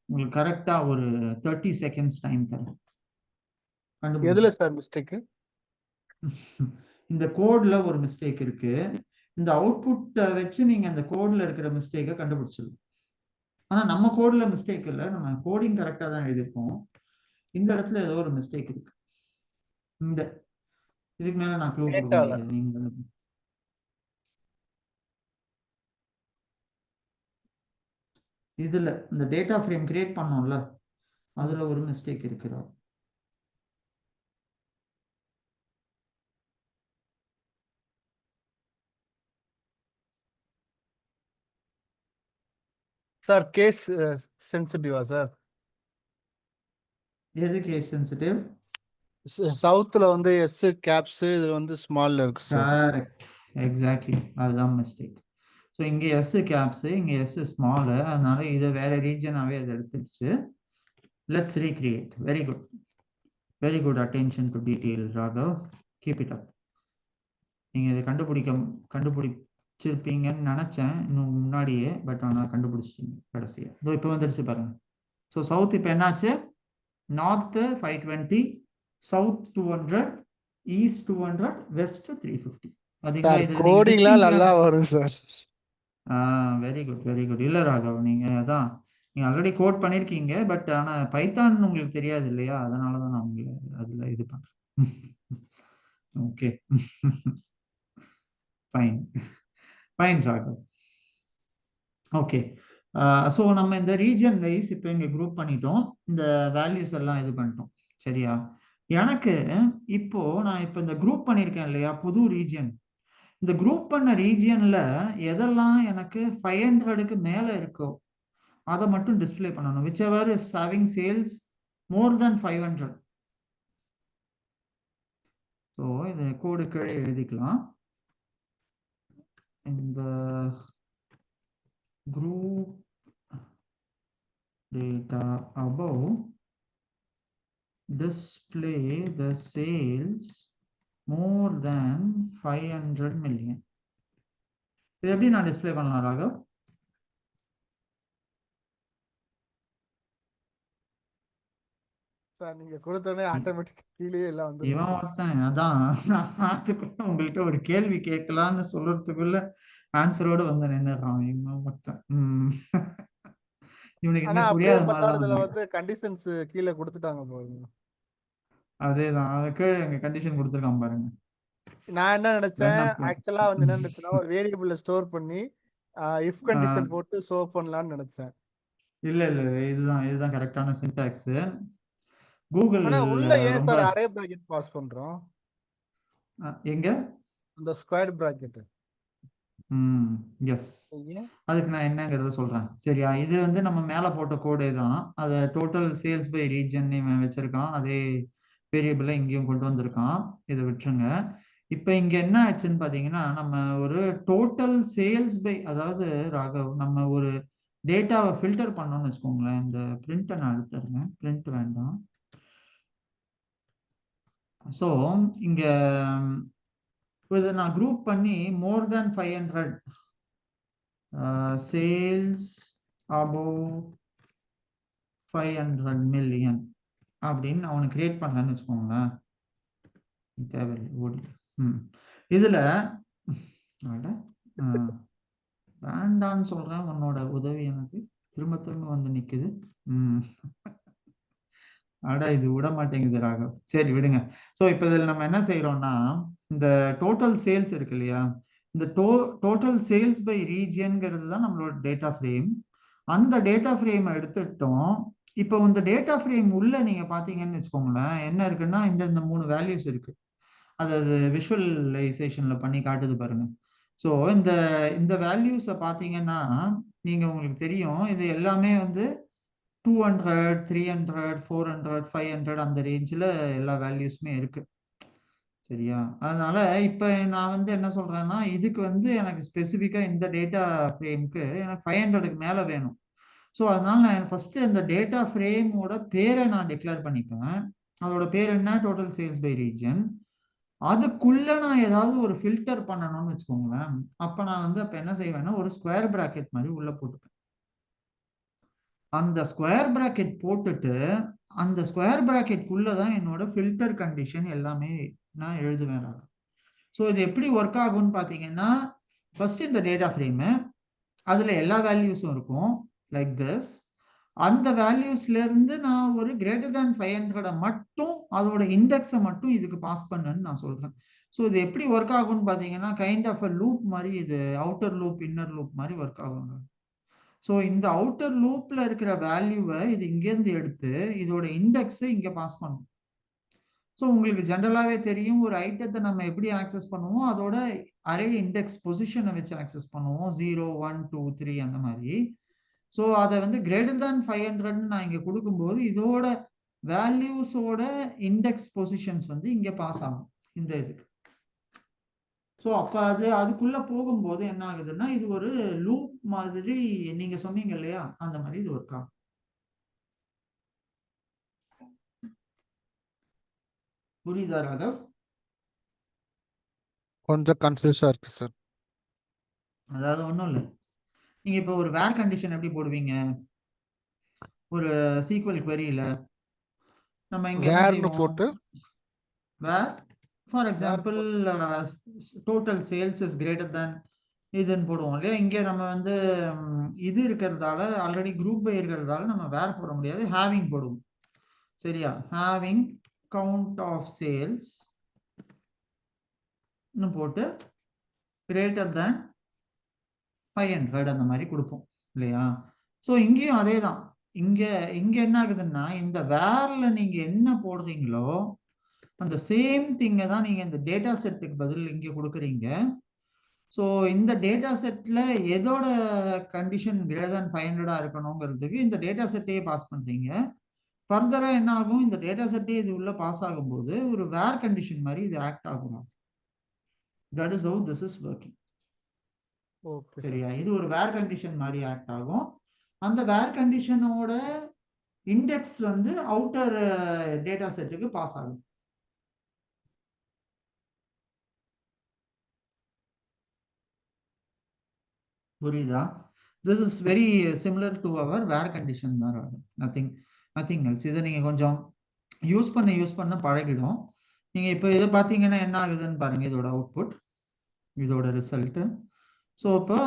Speaker 1: உங்களுக்கு கரெக்டா ஒரு 30 செகண்ட்ஸ் டைம் தரேன்.
Speaker 2: எதுல சார் மிஸ்டேக்?
Speaker 1: இந்த கோட்ல ஒரு மிஸ்டேக் இருக்கு. இந்த அவுட்புட் வச்சு நீங்க அந்த கோட்ல இருக்கிற மிஸ்டேக்கை கண்டுபிடிச்சிடலாம். ஆனா நம்ம கோட்ல மிஸ்டேக் இல்லை, நம்ம கோடிங் கரெக்டா தான் எழுதிருக்கோம். இந்த இடத்துல ஏதோ ஒரு மிஸ்டேக் இருக்கு. இந்த இதுக்கு மேல நான் க்ளூ கொடுக்க முடியாது. நீங்க இதுல இந்த டேட்டா ஃப்ரேம் கிரியேட் பண்ணோம்ல, அதுல ஒரு மிஸ்டேக் இருக்கிறா.
Speaker 2: சார் கேஸ் சென்சிட்டிவா சார்?
Speaker 1: எது கேஸ் சென்சிட்டிவ்?
Speaker 2: சவுத்துல வந்து எஸ் கேப்ஸ் இதுல வந்து ஸ்மால்ல இருக்கு சார்.
Speaker 1: கரெக்ட், எக்ஸாக்ட்லி, அதுதான் மிஸ்டேக். ஸோ இங்கே எஸ் கேப்ஸு, இங்கே எஸ் ஸ்மாலு, அதனால இதை வேற ரீஜனாகவே அதை எடுத்துடுச்சு. Let's recreate. Very good, very good attention to detail Raghav, keep it up. நீங்கள் இதை கண்டுபிடிச்சிருப்பீங்கன்னு நினச்சேன் இன்னும் முன்னாடியே, பட் ஆனால் கண்டுபிடிச்சிட்டீங்க கடைசியாக. இதோ இப்போ வந்துடுச்சு பாருங்க. ஸோ சவுத் இப்போ என்னாச்சு, north 520, south 200, east 200, west 350. அதுங்களா
Speaker 2: sir
Speaker 1: இதில் நீங்கள்
Speaker 2: கோடிங்லாம் நல்லா வரும் sir.
Speaker 1: Very good, very good. இல்லை ராகவ், நீங்கள் அதான் நீங்கள் ஆல்ரெடி கோட் பண்ணியிருக்கீங்க, பட் ஆனால் பைத்தான் உங்களுக்கு தெரியாது இல்லையா, அதனால தான் நான் உங்களை அதில் இது பண்ணுறேன். Okay, fine fine Raghav. Okay, so நம்ம இந்த ரீஜன் வைஸ் இப்போ இங்கே குரூப் பண்ணிட்டோம், இந்த வேல்யூஸ் எல்லாம் இது பண்ணிட்டோம் சரியா. எனக்கு இப்போ நான் இப்போ இந்த குரூப் பண்ணியிருக்கேன் இல்லையா புது ரீஜன், இந்த குரூப் பண்ண ரீஜியன்ல எதெல்லாம் எனக்கு 500க்கு மேல இருக்கோ அதை மட்டும் டிஸ்பிளே பண்ணணும். Which ever is having sales more then 500. So இது கோடு கீழே எழுதிக்கலாம். இந்த group data above display the sales more than 500 million. இது எப்படி நான் டிஸ்பிளே பண்ணலாம் ராகவ்?
Speaker 2: சார் நீங்க கொடுத்தோடனே ஆட்டோமேட்டிக் கீழே எல்லாம் வந்து
Speaker 1: இவன் ஒருத்தன் அதான் நான் பார்த்துக்குள்ள உங்கள்கிட்ட ஒரு கேள்வி கேட்கலான்னு சொல்றதுக்குள்ள ஆன்சரோட வந்து நின்னுறான் இவன் ஒருத்தன். இவனுக்கு
Speaker 2: ஆனா
Speaker 1: என்ன
Speaker 2: அப்படியே
Speaker 1: புரியாத
Speaker 2: பார்த்தாலும் இதுல
Speaker 1: மாதிரிதான்.
Speaker 2: வந்து கண்டிஷன்ஸ் கீழே கொடுத்துட்டாங்க பாருங்க.
Speaker 1: அதேதான், அது கீழே எங்க கண்டிஷன் கொடுத்துருக்கான் பாருங்க.
Speaker 2: நான் என்ன நினைச்சேன்
Speaker 1: வேணா
Speaker 2: ஆக்சுவலா வந்து என்ன நினைச்சேன்னா ஒரு வேரியபிள்ல ஸ்டோர் பண்ணி இஃப் கண்டிஷன் போட்டு சோ பண்ணலாம்னு நினைச்சேன்.
Speaker 1: இல்ல இல்ல இதுதான் கரெக்டான சின்டாக்ஸ். கூகுள்
Speaker 2: ஆனா உள்ள ஏன்
Speaker 1: ரொம்ப
Speaker 2: சார் அரே பிராக்கெட் பாஸ் பண்றோம்?
Speaker 1: எங்க
Speaker 2: அந்த ஸ்கொயர் பிராக்கெட்.
Speaker 1: எஸ், அதுக்கு நான் என்னங்கிறத சொல்றேன் சரியா. இது வந்து நம்ம மேல போட்ட கோடே தான், அதை டோட்டல் சேல்ஸ் பை ரீஜன் வச்சிருக்கான், அதே வேரியபிள இங்கேயும் கொண்டு வந்திருக்கான், இதை விட்டுருங்க. இப்ப இங்க என்ன ஆச்சுன்னு பாத்தீங்கன்னா நம்ம ஒரு டோட்டல் சேல்ஸ் பை, அதாவது ராகவ் நம்ம ஒரு டேட்டாவை ஃபில்டர் பண்ணோம்னு வச்சுக்கோங்களேன். இந்த பிரிண்ட்டை நான் எடுத்துறேன், பிரிண்ட் வேண்டாம். ஸோ இங்க இதை நான் குரூப் பண்ணி மோர் தேன் 500 சேல்ஸ் அபோவ் 500 million அப்படின்னு அவனை கிரியேட் பண்ணலன்னு வச்சுக்கோங்களேன். தேவையில்லை ஓடி. இதுல வேண்டான்னு சொல்றேன், உன்னோட உதவி எனக்கு திரும்ப திரும்ப வந்து நிக்குது. இது விட மாட்டேங்குது ராகவ், சரி விடுங்க. ஸோ இப்போ இதில் நம்ம என்ன செய்யறோம்னா இந்த டோட்டல் சேல்ஸ் இருக்கு இல்லையா, இந்த டோட்டல் சேல்ஸ் பை ரீஜியன்ங்கிறது தான் நம்மளோட டேட்டா ஃப்ரேம். அந்த டேட்டா ஃப்ரேம் எடுத்துட்டோம். இப்போ இந்த டேட்டா ஃப்ரேம் உள்ள நீங்க பாத்தீங்கன்னு வச்சுக்கோங்களேன், என்ன இருக்குன்னா இந்த 3 வேல்யூஸ் இருக்கு. அது விஷுவலைசேஷன்ல பண்ணி காட்டுது பாருங்க. ஸோ இந்த வேல்யூஸை பார்த்தீங்கன்னா நீங்க உங்களுக்கு தெரியும், இது எல்லாமே வந்து 200, 300, 400, 500 அந்த ரேஞ்சில் எல்லா வேல்யூஸுமே இருக்கு சரியா. அதனால இப்ப நான் வந்து என்ன சொல்றேன்னா இதுக்கு வந்து எனக்கு ஸ்பெசிஃபிக்கா இந்த டேட்டா ஃப்ரேம்க்கு எனக்கு 500க்கு மேல வேணும். ஸோ அதனால நான் ஃபர்ஸ்ட் இந்த டேட்டா ஃப்ரேமோட பேரை நான் டிக்ளேர் பண்ணிப்பேன். அதோட பேர் என்ன, டோட்டல் சேல்ஸ் பை ரீஜன். அதுக்குள்ள நான் ஏதாவது ஒரு ஃபில்டர் பண்ணணும்னு வச்சுக்கோங்களேன். அப்ப நான் வந்து அப்ப என்ன செய்வேன்னா ஒரு ஸ்கொயர் பிராக்கெட் மாதிரி உள்ள போட்டுப்பேன். அந்த ஸ்கொயர் பிராக்கெட் போட்டுட்டு அந்த ஸ்கொயர் பிராக்கெட்குள்ளதான் என்னோட ஃபில்டர் கண்டிஷன் எல்லாமே நான் எழுதுவேன். ஸோ இது எப்படி ஒர்க் ஆகும்னு பார்த்தீங்கன்னா ஃபர்ஸ்ட் இந்த டேட்டா ஃப்ரேமு அதுல எல்லா வேல்யூஸும் இருக்கும் லைக் திஸ். அந்த வேல்யூஸ்ல இருந்து நான் ஒரு கிரேட்டர் தேன் 500 மட்டும் அதோட இண்டெக்ஸை மட்டும் இதுக்கு பாஸ் பண்ணுன்னு நான் சொல்றேன். ஸோ இது எப்படி ஒர்க் ஆகும்னு பார்த்தீங்கன்னா கைண்ட் ஆஃப் அ லூப் மாதிரி, இது அவுட்டர் லூப் இன்னர் லூப் மாதிரி ஒர்க் ஆகுங்க. ஸோ இந்த அவுட்டர் லூப்ல இருக்கிற வேல்யூவை இது இங்கேருந்து எடுத்து இதோட இண்டெக்ஸை இங்க பாஸ் பண்ணும். ஸோ உங்களுக்கு ஜென்ரலாகவே தெரியும், ஒரு ஐட்டத்தை நம்ம எப்படி ஆக்சஸ் பண்ணுவோம், அதோட அரே இண்டெக்ஸ் பொசிஷனை வச்சு ஆக்சஸ் பண்ணுவோம், 0, 1, 2, 3 அந்த மாதிரி. ஸோ அதை வந்து கிரேட்டர் தேன் 500 நான் இங்கே கொடுக்கும்போது இதோட வேல்யூஸோட இண்டெக்ஸ் பொசிஷன்ஸ் வந்து இங்க பாஸ் ஆகும் இந்த இதுக்கு. ஸோ அப்ப அதுக்குள்ள போகும்போது என்ன ஆகுதுன்னா இது ஒரு லூப் மாதிரி நீங்க சொன்னீங்க இல்லையா, அந்த மாதிரி இது ஒர்க் ஆகும். புரியுதா ராகவ்?
Speaker 2: கொஞ்சம் கன்ஃபியூஸா இருக்கு சார்.
Speaker 1: அதாவது ஒன்றும் இல்லை, நீங்க இப்போ ஒரு வேர் கண்டிஷன் எப்படி போடுவீங்க ஒரு சீக்வல் queryல? நம்ம இங்க என்ன
Speaker 2: வேர்னு
Speaker 1: செய்வோம்,
Speaker 2: போட்டு
Speaker 1: where for
Speaker 2: where
Speaker 1: example total sales is greater than இதுன்னு போடுவோம் இல்லையா. இங்கே நம்ம வந்து இது இருக்கிறதால ஆல்ரெடி குரூப் பை இருக்கிறதால நம்ம வேர் போட முடியாது, ஹேவிங் போடுவோம். சரியா, ஹேவிங் கவுண்ட் ஆஃப் சேல்ஸ் போட்டு கிரேட்டர் தேன் 500 அந்த மாதிரி கொடுப்போம் இல்லையா. ஸோ இங்கேயும் அதே தான். இங்க என்ன ஆகுதுன்னா இந்த வேர்ல நீங்க என்ன போடுறீங்களோ அந்த சேம் திங்கை தான் நீங்க இந்த டேட்டா செட்டுக்கு பதில் இங்க கொடுக்குறீங்க. ஸோ இந்த டேட்டா செட்ல எதோட கண்டிஷன் கிரேட்டர் தேன் 500 இருக்கணுங்கிறதுக்கு இந்த டேட்டா செட்டையே பாஸ் பண்றீங்க. ஃபர்தரா என்ன ஆகும், இந்த டேட்டா செட்டே இது உள்ள பாஸ் ஆகும்போது ஒரு வேர் கண்டிஷன் மாதிரி இது ஆக்ட் ஆகும். That is how this is working. சரியா, இது ஒரு வேர் கண்டிஷன் மாதிரி ஆக்ட் ஆகும். அந்த வேர் கண்டிஷனோட இண்டெக்ஸ் வந்து அவுட்டர் டேட்டா செட்டுக்கு பாஸ் ஆகும். புரியுதா? This is very similar to our where condition தான், நத்திங் எல்ஸ். இதை நீங்க கொஞ்சம் யூஸ் பண்ண பழகிடும். நீங்க இப்போ இதை பார்த்தீங்கன்னா என்ன ஆகுதுன்னு பாருங்க, இதோட அவுட்புட், இதோட ரிசல்ட். ஸோ இப்போ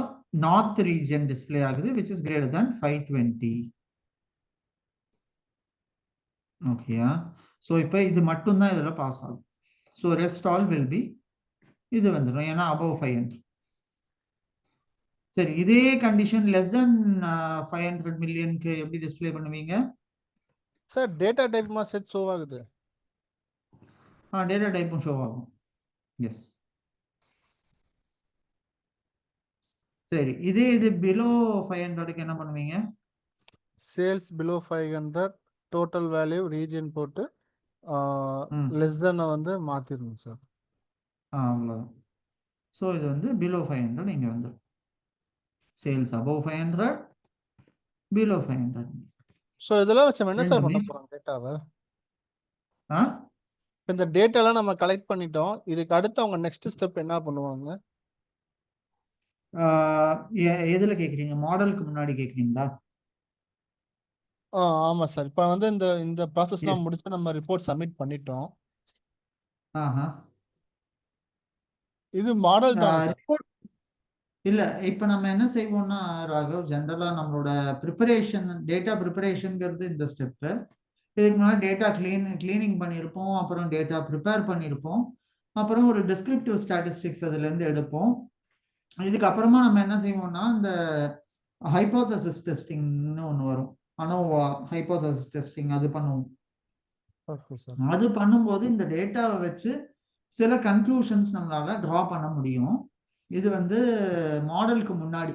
Speaker 1: நார்த் ரீஜன் டிஸ்பிளே ஆகுது விச் இஸ் கிரேட்டர் தேன் 520. ஓகேயா? ஸோ இப்போ இது மட்டும் தான் இதில் பாஸ் ஆகும். So rest all will be இது வந்துடும், ஏன்னா அபவ் 500. சரி, இதே கண்டிஷன் லெஸ் தென் 500 மில்லியனுக்கு எப்படி டிஸ்பிளே பண்ணுவீங்க
Speaker 2: சார்? டேட்டா டைப் மா செட் ஷோ ஆகுது.
Speaker 1: டேட்டா டைப்பும் ஷோ ஆகும். எஸ். சரி, இது பிலோ 500க்கு என்ன பண்ணுவீங்க?
Speaker 2: Sales below 500 total value region போட்டு லெஸ் தென் வந்து மாத்திரணும் சார்.
Speaker 1: அவ்வளோதான். ஸோ இது வந்து பிலோ 500 இங்கே வந்துடும். Sales above 500, below 500.
Speaker 2: ஸோ இதெல்லாம் வச்சு என்ன சார் பண்ண போறோம் டேட்டாவை? இந்த டேட்டாலாம் நம்ம கலெக்ட் பண்ணிட்டோம், இதுக்கு அடுத்து அவங்க நெக்ஸ்ட் ஸ்டெப் என்ன பண்ணுவாங்க?
Speaker 1: எதுல கேக்குறீங்க, மாடலுக்கு முன்னாடி கேக்குறீங்களா?
Speaker 2: ஆமா சார். இப்போ வந்து இந்த ப்ராசஸ்லாம் முடிச்சு நம்ம ரிப்போர்ட் சப்மிட் பண்ணிட்டோம். இது மாடல் தானே சார்?
Speaker 1: இல்ல, இப்ப நம்ம என்ன செய்வோம்னா ராகவ், ஜென்ரலா நம்மளோட ப்ரிப்பரேஷன், டேட்டா ப்ரிப்பரேஷன்ங்கிறது இந்த ஸ்டெப். இதுக்கு முன்னாடி டேட்டா கிளீனிங் பண்ணியிருப்போம், அப்புறம் டேட்டா ப்ரிப்பேர் பண்ணியிருப்போம், அப்புறம் ஒரு டிஸ்கிரிப்டிவ் ஸ்டாட்டிஸ்டிக்ஸ் அதுல இருந்து எடுப்போம். இதுக்கப்புறமா நம்ம என்ன செய்வோம்னா இந்த ஹைபோதசிஸ் டெஸ்டிங்னு ஒன்று வரும், அனோவா ஹைபோதசிஸ் டெஸ்டிங், அது பண்ணுவோம். அது பண்ணும்போது இந்த டேட்டாவை வச்சு சில கன்க்ளூஷன்ஸ் நம்மளால டிரா பண்ண முடியும். இது வந்து மாடலுக்கு முன்னாடி.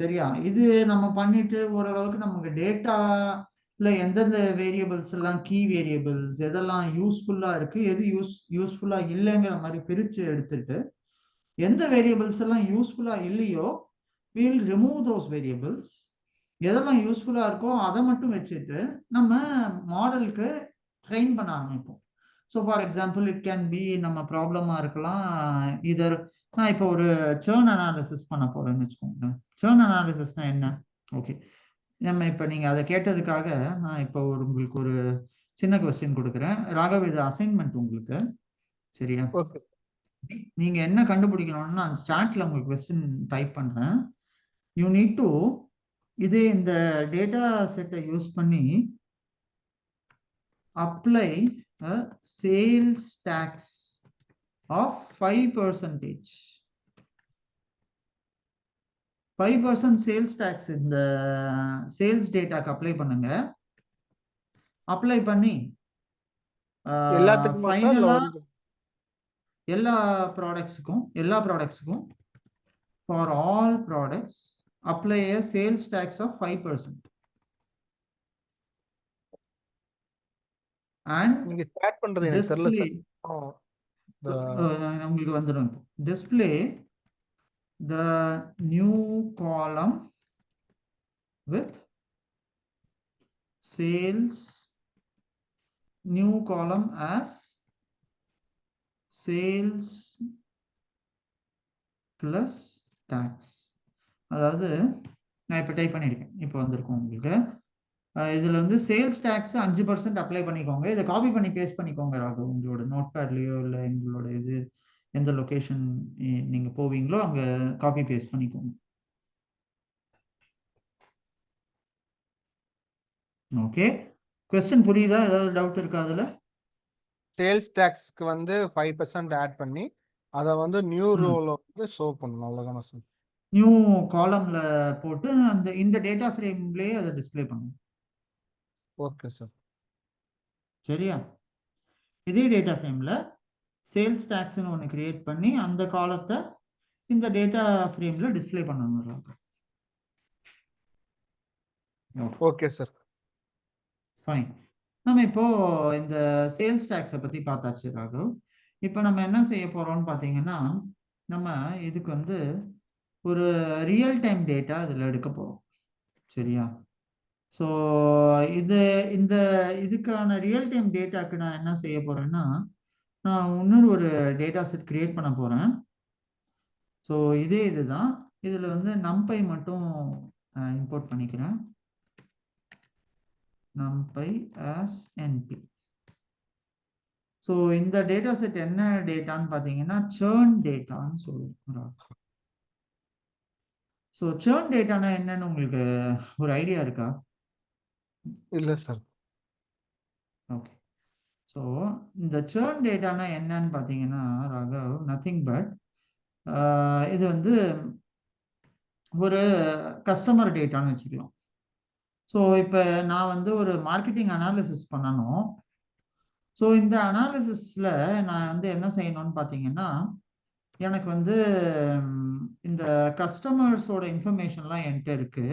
Speaker 1: சரியா, இது நம்ம பண்ணிட்டு ஓரளவுக்கு நமக்கு டேட்டால எந்தெந்த வேரியபிள்ஸ் எல்லாம் கீ வேரியபிள்ஸ், எதெல்லாம் யூஸ்ஃபுல்லா இருக்கு, எது யூஸ்ஃபுல்லா இல்லைங்கிற மாதிரி பிரிச்சு எடுத்துட்டு எந்த வேரியபிள்ஸ் எல்லாம் யூஸ்ஃபுல்லா இல்லையோ we'll remove those variables. எதெல்லாம் யூஸ்ஃபுல்லா இருக்கோ அதை மட்டும் வச்சுட்டு நம்ம மாடலுக்கு ட்ரெயின் பண்ண ஆரம்பிப்போம். So for example it can be நம்ம ப்ராப்ளமா இருக்கலாம். இதர் நான் இப்போ ஒரு சேர்ன் அனாலிசிஸ் பண்ண போறேன்னு வச்சுக்கோங்க. சேர்ன் அனாலிசிஸ்னா என்ன? ஓகே, நம்ம இப்போ நீங்க அதை கேட்டதுக்காக நான் இப்போ உங்களுக்கு ஒரு சின்ன கொஸ்டின் கொடுக்குறேன் ராகவ், இது அசைன்மெண்ட் உங்களுக்கு. சரியா, நீங்க என்ன கண்டுபிடிக்கணும்னு நான் சாட்ல உங்களுக்கு கொஸ்டின் டைப் பண்றேன். யூ நீட் டு இதே இந்த டேட்டா செட்டை யூஸ் பண்ணி apply a sales tax of 5%. 5% sales tax இந்த சேல்ஸ் டேட்டாக்கு அப்ளை பண்ணுங்க. அப்ளை பண்ணி ஃபைனலா எல்லா ப்ராடக்ட்ஸுக்கும் for all products apply a sales tax of 5%. and
Speaker 2: நீங்க ஸ்டார்ட் பண்றது எனக்கு தெரியல
Speaker 1: display
Speaker 2: சார்.
Speaker 1: உங்களுக்கு வந்துடும். display the new column with sales, new column as sales plus tax. அதாவது நான் இப்போ டைப் பண்ணியிருக்கேன், இப்போ வந்திருக்கும் உங்களுக்கு. இதுல வந்து சேல்ஸ் டேக்ஸ் 5% அப்ளை பண்ணிக்கோங்க. இதை காப்பி பண்ணி பேஸ்ட் பண்ணிக்கோங்க ராகு. உங்களோட நோட் பேட்லயோ இல்லை எங்களோட இது எந்த லொகேஷன் நீங்க போவீங்களோ அங்க காப்பி பேஸ்ட் பண்ணிக்கோங்க. ஓகே, கொஸ்டின் புரியுதா? ஏதாவது டவுட் இருக்கா அதுல?
Speaker 2: சேல்ஸ் டாக்ஸ்க்கு வந்து 5% ஆட் பண்ணி அதை வந்து நியூ ரோல வந்து ஷோ பண்ணணும், அவ்வளவுதானே சார்?
Speaker 1: நியூ காலம்ல போட்டு அந்த இந்த டேட்டா ஃப்ரேம்லயே அதை டிஸ்ப்ளே பண்ணணும்.
Speaker 2: Okay sir.
Speaker 1: சரியா? இதே டேட்டா ஃப்ரேம்ல சேல்ஸ் டாக்ஸ்னு ஒன்று கிரியேட் பண்ணி அந்த காலத்தை இந்த டேட்டா ஃப்ரேம்ல டிஸ்ப்ளே பண்ணணும்.
Speaker 2: Okay sir,
Speaker 1: fine. நம்ம இப்போ இந்த சேல்ஸ் டாக்ஸை பத்தி பார்த்தாச்சு ராகு. இப்போ நம்ம என்ன செய்ய போறோம்னு பார்த்தீங்கன்னா, நம்ம இதுக்கு வந்து ஒரு ரியல் டைம் டேட்டா இதில் எடுக்க போறோம். சரியா? ஸோ இந்த இதுக்கான ரியல் டைம் டேட்டாக்கு நான் என்ன செய்ய போறேன்னா, நான் இன்னொரு ஒரு டேட்டா செட் கிரியேட் பண்ண போறேன். ஸோ இதே இதுதான். இதுல வந்து நம்பை மட்டும் இம்போர்ட் பண்ணிக்கிறேன். numpy as np. ஸோ இந்த டேட்டா செட் என்ன டேட்டான்னு பார்த்தீங்கன்னா சேர்ன் டேட்டான்னு சொல்லுவோம். ஸோ சேர்ன் டேட்டானா என்னன்னு உங்களுக்கு ஒரு ஐடியா இருக்கா?
Speaker 2: இல்ல சார்.
Speaker 1: ஓகே, ஸோ இந்த சேர்ன் டேட்டானா என்னன்னு பார்த்தீங்கன்னா ராகவ், நத்திங் பட் இது வந்து ஒரு கஸ்டமர் டேட்டான்னு வச்சுக்கலாம். ஸோ இப்போ நான் வந்து ஒரு மார்க்கெட்டிங் அனாலிசிஸ் பண்ணணும். ஸோ இந்த அனாலிசிஸில் நான் வந்து என்ன செய்யணும்னு பார்த்தீங்கன்னா, எனக்கு வந்து இந்த கஸ்டமர்ஸோட இன்ஃபர்மேஷன்லாம் என்கிட்ட இருக்கு.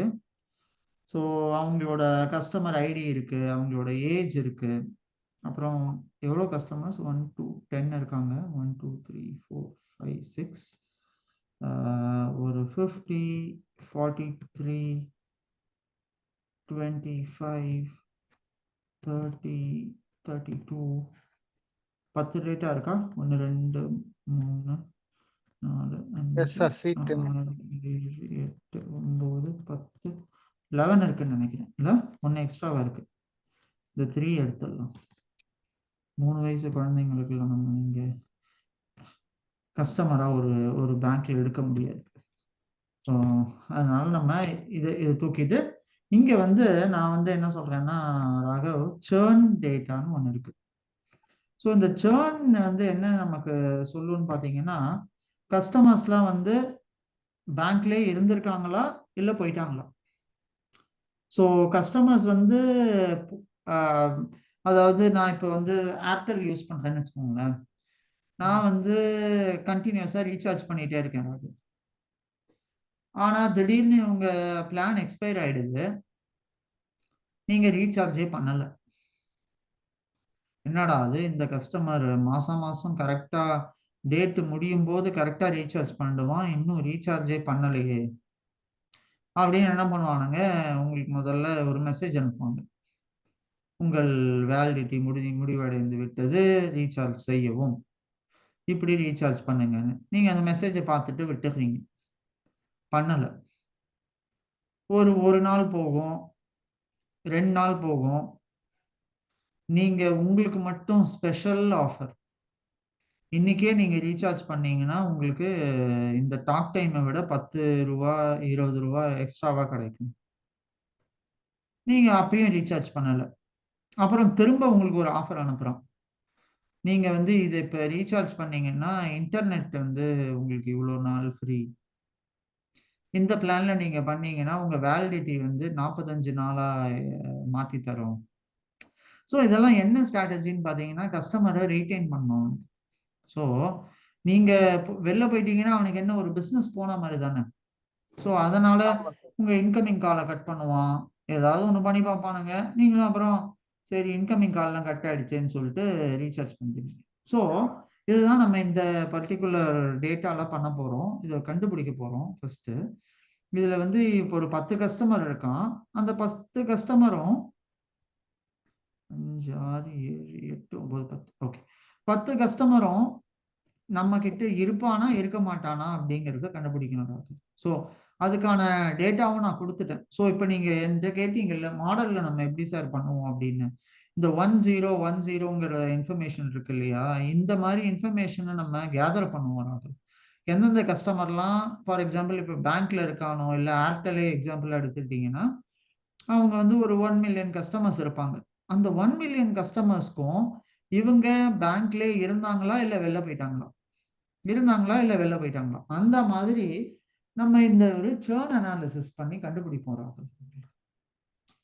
Speaker 1: ஸோ அவங்களோட கஸ்டமர் ஐடி இருக்கு, அவங்களோட ஏஜ் இருக்கு, அப்புறம் எவ்வளோ கஸ்டமர்ஸ் 1 2 10 இருக்காங்க, 1 2 3 4 5 6, ஒரு 50 43 25 30 32 10 டேட்டா இருக்கா? 1 2 3 4
Speaker 2: எஸ்
Speaker 1: 5
Speaker 2: சார், C10
Speaker 1: 6 7 8 9 10 11 இருக்குன்னு நினைக்கிறேன். இல்லை, 1 எக்ஸ்ட்ராவா இருக்கு. இந்த 3 எடுத்துடலாம். 3 வயசு குழந்தைங்களுக்கு நம்ம இங்க கஸ்டமரா ஒரு பேங்க்ல எடுக்க முடியாது. ஸோ அதனால நம்ம இதை தூக்கிட்டு இங்க வந்து நான் வந்து என்ன சொல்றேன்னா ராகவ், சேர்ன் டேட்டான்னு ஒன்று இருக்கு. ஸோ இந்த சேர்ன் வந்து என்ன நமக்கு சொல்லுன்னு பார்த்தீங்கன்னா, கஸ்டமர்ஸ்லாம் வந்து பேங்க்லேயே இருந்திருக்காங்களா இல்லை போயிட்டாங்களா. ஸோ கஸ்டமர்ஸ் வந்து அதாவது நான் இப்போ வந்து ஏர்டெல் யூஸ் பண்றேன்னு வச்சுக்கோங்களேன். நான் வந்து கண்டினியூஸா ரீசார்ஜ் பண்ணிட்டே இருக்கேன். ஆனா திடீர்னு உங்க பிளான் எக்ஸ்பயர் ஆயிடுது, நீங்க ரீசார்ஜே பண்ணல. என்னடா அது, இந்த கஸ்டமர் மாசம் மாசம் கரெக்டா டேட் முடியும் போது கரெக்டா ரீசார்ஜ் பண்ணிடுவான், இன்னும் ரீசார்ஜே பண்ணலையே அப்படின்னு என்ன பண்ணுவானுங்க, உங்களுக்கு முதல்ல ஒரு மெசேஜ் அனுப்புவாங்க, உங்கள் வேலிடிட்டி முடிவடைந்து விட்டது, ரீசார்ஜ் செய்யவும், இப்படி ரீசார்ஜ் பண்ணுங்கன்னு. நீங்க அந்த மெசேஜை பார்த்துட்டு விட்டுறீங்க, பண்ணல. ஒரு நாள் போகும், 2 நாள் போகும், நீங்க உங்களுக்கு மட்டும் ஸ்பெஷல் ஆஃபர், இன்னைக்கே நீங்க ரீசார்ஜ் பண்ணீங்கன்னா உங்களுக்கு இந்த டாக் டைமை விட 10 ரூபா 20 ரூபா எக்ஸ்ட்ராவா கிடைக்கும். நீங்க அப்பயும் ரீசார்ஜ் பண்ணல. அப்புறம் திரும்ப உங்களுக்கு ஒரு ஆஃபர் அனுப்புறோம், நீங்க வந்து இது இப்ப ரீசார்ஜ் பண்ணீங்கன்னா இன்டர்நெட் வந்து உங்களுக்கு இவ்வளவு நாள் ஃப்ரீ, இந்த பிளான்ல நீங்க பண்ணீங்கன்னா உங்க வேலிடிட்டி வந்து 45 நாளா மாத்தி தரும். ஸோ இதெல்லாம் என்ன ஸ்ட்ராட்டஜின்னு பார்த்தீங்கன்னா, கஸ்டமரை ரீட்டைன் பண்ணணும். ஸோ நீங்க வெளில போயிட்டீங்கன்னா அவனுக்கு என்ன, ஒரு பிஸ்னஸ் போன மாதிரி தானே. ஸோ அதனால உங்க இன்கமிங் காலை கட் பண்ணுவான், ஏதாவது ஒன்று பண்ணி பார்ப்பானுங்க. நீங்களும் அப்புறம் சரி இன்கமிங் கால்லாம் கட் ஆயிடுச்சேன்னு சொல்லிட்டு ரீசார்ஜ் பண்ணிடுவீங்க. ஸோ இதுதான் நம்ம இந்த பர்டிகுலர் டேட்டாலாம் பண்ண போகிறோம். இதை கண்டுபிடிக்க போகிறோம் ஃபர்ஸ்ட்டு. இதில் வந்து இப்போ ஒரு 10 கஸ்டமர் இருக்கான். அந்த 10 கஸ்டமரும் 5 6 7 8 9 10 ஓகே 10 கஸ்டமரும் நம்ம கிட்ட இருப்பானா இருக்க மாட்டானா அப்படிங்கிறத கண்டுபிடிக்கணும். ஸோ அதுக்கான டேட்டாவும் நான் கொடுத்துட்டேன். ஸோ இப்போ நீங்க என்கிட்ட கேட்டீங்கல்ல மாடல்ல நம்ம எப்படி சார் பண்ணுவோம் அப்படின்னு. இந்த 1010ங்கிற இன்ஃபர்மேஷன் இருக்கு இல்லையா, இந்த மாதிரி இன்ஃபர்மேஷனை நம்ம கேதர் பண்ணுவோம். எந்தெந்த கஸ்டமர்லாம் ஃபார் எக்ஸாம்பிள் இப்போ பேங்க்ல இருக்கானோ இல்லை ஏர்டெல்லே எக்ஸாம்பிள் எடுத்துக்கிட்டீங்கன்னா அவங்க வந்து ஒரு 1 மில்லியன் கஸ்டமர்ஸ் இருப்பாங்க. அந்த 1 மில்லியன் கஸ்டமர்ஸ்க்கும் இவங்க பேங்க்ல இருந்தாங்களா இல்ல வெளில போயிட்டாங்களா, வெளில போயிட்டாங்களா, அந்த மாதிரி நம்ம இந்த ஒரு சர்ன் அனாலிசிஸ் பண்ணி கண்டுபிடிப்போம் ராகுல்.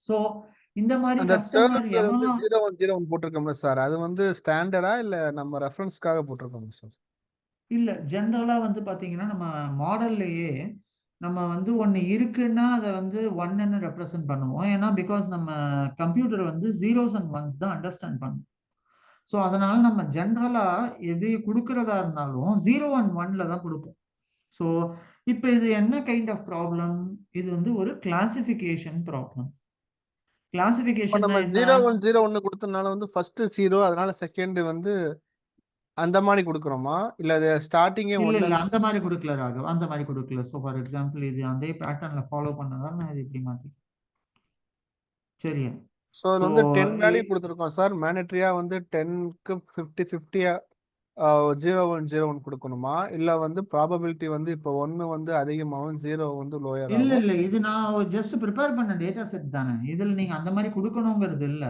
Speaker 1: சோ இந்த மாதிரி
Speaker 2: அந்த
Speaker 1: கஸ்டமர்
Speaker 2: டேர்ம்ல வந்து
Speaker 1: எவெல்லாம்
Speaker 2: 0101 போட்டிருக்கோம்ல சார், அது வந்து ஸ்டாண்டர்டா இல்ல நம்ம ரெஃபரன்ஸ்க்காக போட்டிருக்கோம் சார்?
Speaker 1: இல்ல ஜென்ரலா வந்து பாத்தீங்கன்னா நம்ம மாடல்லையே நம்ம வந்து ஒன்னு இருக்குன்னா அதை வந்து ஒன்னு ரெப்ரசென்ட் பண்ணுவோம். ஏன்னா பிகாஸ் நம்ம கம்ப்யூட்டர் வந்து ஜீரோஸ் அண்ட் ஒன்ஸ் தான் அண்டர்ஸ்டாண்ட் பண்ணும். ஸோ அதனால நம்ம ஜென்ரலா எது கொடுக்கறதா இருந்தாலும் 0 and 1ல தான் கொடுப்போம். ஸோ இப்போ இது என்ன கைண்ட் ஆஃப் ப்ராப்ளம்? இது வந்து ஒரு கிளாசிஃபிகேஷன் ப்ராப்ளம்.
Speaker 2: இப்போ
Speaker 1: கிளாசிஃபிகேஷன்னா
Speaker 2: நம்ம
Speaker 1: என்ன?
Speaker 2: 0101 கொடுத்தனால வந்து ஃபர்ஸ்ட் 0, அதனால செகண்ட் வந்து அந்த மாதிரி கொடுக்குறோமா இல்ல அது ஸ்டார்டிங்கே
Speaker 1: இல்ல இல்ல
Speaker 2: 1?
Speaker 1: அந்த மாதிரி கொடுக்கல ராகவ், அந்த மாதிரி கொடுக்கல. ஸோ ஃபார் எக்ஸாம்பிள் இது அதே பேட்டர்ன்ல ஃபாலோ பண்ணதால நான் இது இப்படி மாத்தி. சரியா?
Speaker 2: ஸோ அது
Speaker 1: ஸோ
Speaker 2: வந்து 10 வேல்யூ கொடுத்துருக்கோம் சார். மேண்டட்ரியா வந்து 10க்கு 50 0101 கொடுக்கணுமா இல்ல வந்து ப்ராபபிலிட்டி வந்து இப்போ 1 வந்து அதிகமாகும் 0 வந்து லோயர்
Speaker 1: இல்ல
Speaker 2: ஆகும்?
Speaker 1: இல்ல இது நான் ஜஸ்ட் ப்ரிப்பேர் பண்ண டேட்டா செட் தானே. இதுல நீங்க அந்த மாதிரி கொடுக்கணுங்கிறது இல்ல.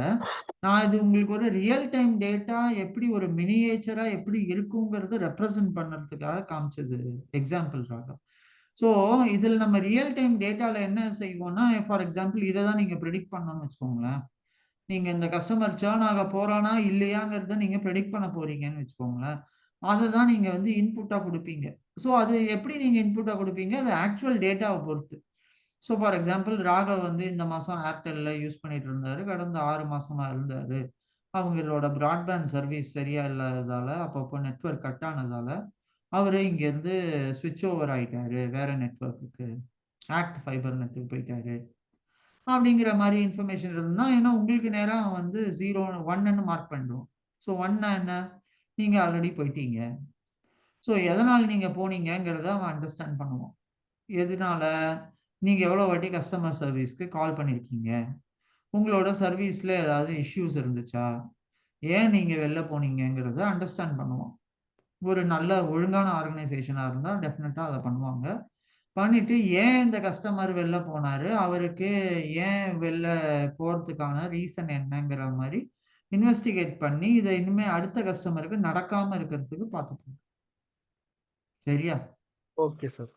Speaker 1: நான் இது உங்களுக்கு ஒரு ரியல் டைம் டேட்டா எப்படி ஒரு மினியேச்சரா எப்படி இருக்குங்கிறத ரெப்ரசன்ட் பண்றதுக்காக காமிச்சது எக்ஸாம்பிள்காக. ஸோ இதில் நம்ம ரியல் டைம் டேட்டால என்ன செய்வோம்னா ஃபார் எக்ஸாம்பிள் இதை தான் நீங்க ப்ரெடிக்ட் பண்ணணும்னு வச்சுக்கோங்களேன். நீங்க இந்த கஸ்டமர் சேர்ன் ஆக போறானா இல்லையாங்கிறத நீங்க ப்ரெடிக்ட் பண்ண போறீங்கன்னு வச்சுக்கோங்களேன். அதை தான் நீங்க வந்து இன்புட்டா கொடுப்பீங்க. ஸோ அது எப்படி நீங்க இன்புட்டா கொடுப்பீங்க? அது ஆக்சுவல் டேட்டாவை பொறுத்து. ஸோ ஃபார் எக்ஸாம்பிள் ராகவ் வந்து இந்த மாசம் ஏர்டெல்ல யூஸ் பண்ணிட்டு இருந்தாரு, கடந்த 6 மாசமா இருந்தாரு. அவங்களோட பிராட்பேண்ட் சர்வீஸ் சரியா இல்லாததால அப்பப்போ நெட்வொர்க் கட் ஆனதால அவரு இங்க இருந்து ஸ்விட்ச் ஓவர் ஆயிட்டாரு வேற நெட்வொர்க்குக்கு, ஆக்ட் ஃபைபர் நெட்டுக்கு போயிட்டாரு அப்படிங்கிற மாதிரி இன்ஃபர்மேஷன் இருந்தா ஏன்னா உங்களுக்கு நேரம் வந்து 0 1ன்னு மார்க் பண்ணிடுவோம். ஸோ 1னா என்ன? நீங்க ஆல்ரெடி போயிட்டீங்க. ஸோ எதனால நீங்க போனீங்கிறத அவன் அண்டர்ஸ்டாண்ட் பண்ணுவான். எதனால? நீங்க எவ்வளவு வாட்டி கஸ்டமர் சர்வீஸ்க்கு கால் பண்ணிருக்கீங்க, உங்களோட சர்வீஸ்ல ஏதாவது இஷ்யூஸ் இருந்துச்சா, ஏன் நீங்க வெளில போனீங்கிறத அண்டர்ஸ்டாண்ட் பண்ணுவோம். ஒரு நல்ல ஒழுங்கான ஆர்கனைசேஷனா இருந்தா டெஃபினட்டா அதை பண்ணுவாங்க. பண்ணிட்டு ஏன் இந்த கஸ்டமர் வெளில போனாரு, அவருக்கு ஏன் வெளில போறதுக்கான ரீசன் என்னங்கிற மாதிரி இன்வெஸ்டிகேட் பண்ணி இதை இனிமே அடுத்த கஸ்டமருக்கு நடக்காம இருக்கிறதுக்கு பார்த்துப்போம். சரியா?
Speaker 2: Okay sir.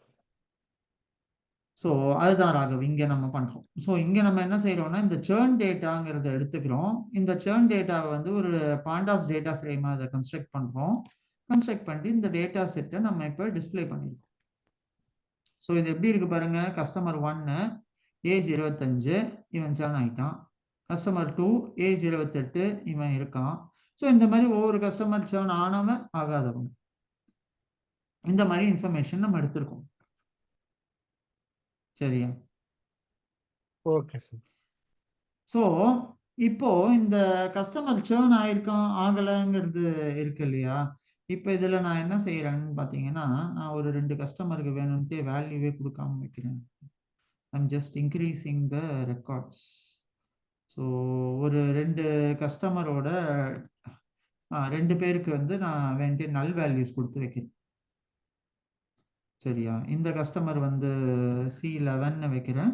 Speaker 1: ஸோ அதுதான் ராகவ் இங்க நம்ம பண்றோம். ஸோ இங்க நம்ம என்ன செய்யறோம்னா இந்த சேர்ன் டேட்டாங்கிறத எடுத்துக்கிறோம். இந்த சேர்ன் டேட்டாவை வந்து ஒரு பாண்டாஸ் டேட்டா ஃப்ரேமா அதை கன்ஸ்ட்ரக்ட் பண்றோம். கன்ஸ்ட்ரக்ட் பண்ணி இந்த டேட்டா செட்டை நம்ம இப்போ டிஸ்பிளே பண்ணிருக்கோம். ஸோ இது எப்படி இருக்கு பாருங்க. கஸ்டமர் 1 ஏஜ் 25 இவன் சேர்ன் ஆயிட்டான். கஸ்டமர் 2 ஏஜ் 28 இவன் இருக்கான். ஸோ இந்த மாதிரி ஒவ்வொரு கஸ்டமர் சேர்ன் ஆனவன் ஆகாதவன் இந்த மாதிரி இன்ஃபர்மேஷன் நம்ம எடுத்திருக்கோம். சரியா?
Speaker 2: Okay sir.
Speaker 1: ஸோ இப்போ இந்த கஸ்டமர் சேர்ன் ஆயிருக்கான் ஆகலைங்கிறது இருக்கு இல்லையா. இப்போ இதில் நான் என்ன செய்யறேன்னு பார்த்தீங்கன்னா நான் ஒரு 2 கஸ்டமருக்கு வேணும்ட்டு வேல்யூவே கொடுக்காம வைக்கிறேன். I'm just increasing the records. So ஒரு 2 கஸ்டமரோட 2 பேருக்கு வந்து நான் வேண்டிய நல் வேல்யூஸ் கொடுத்து வைக்கிறேன். சரியா? இந்த கஸ்டமர் வந்து C11 வைக்கிறேன்,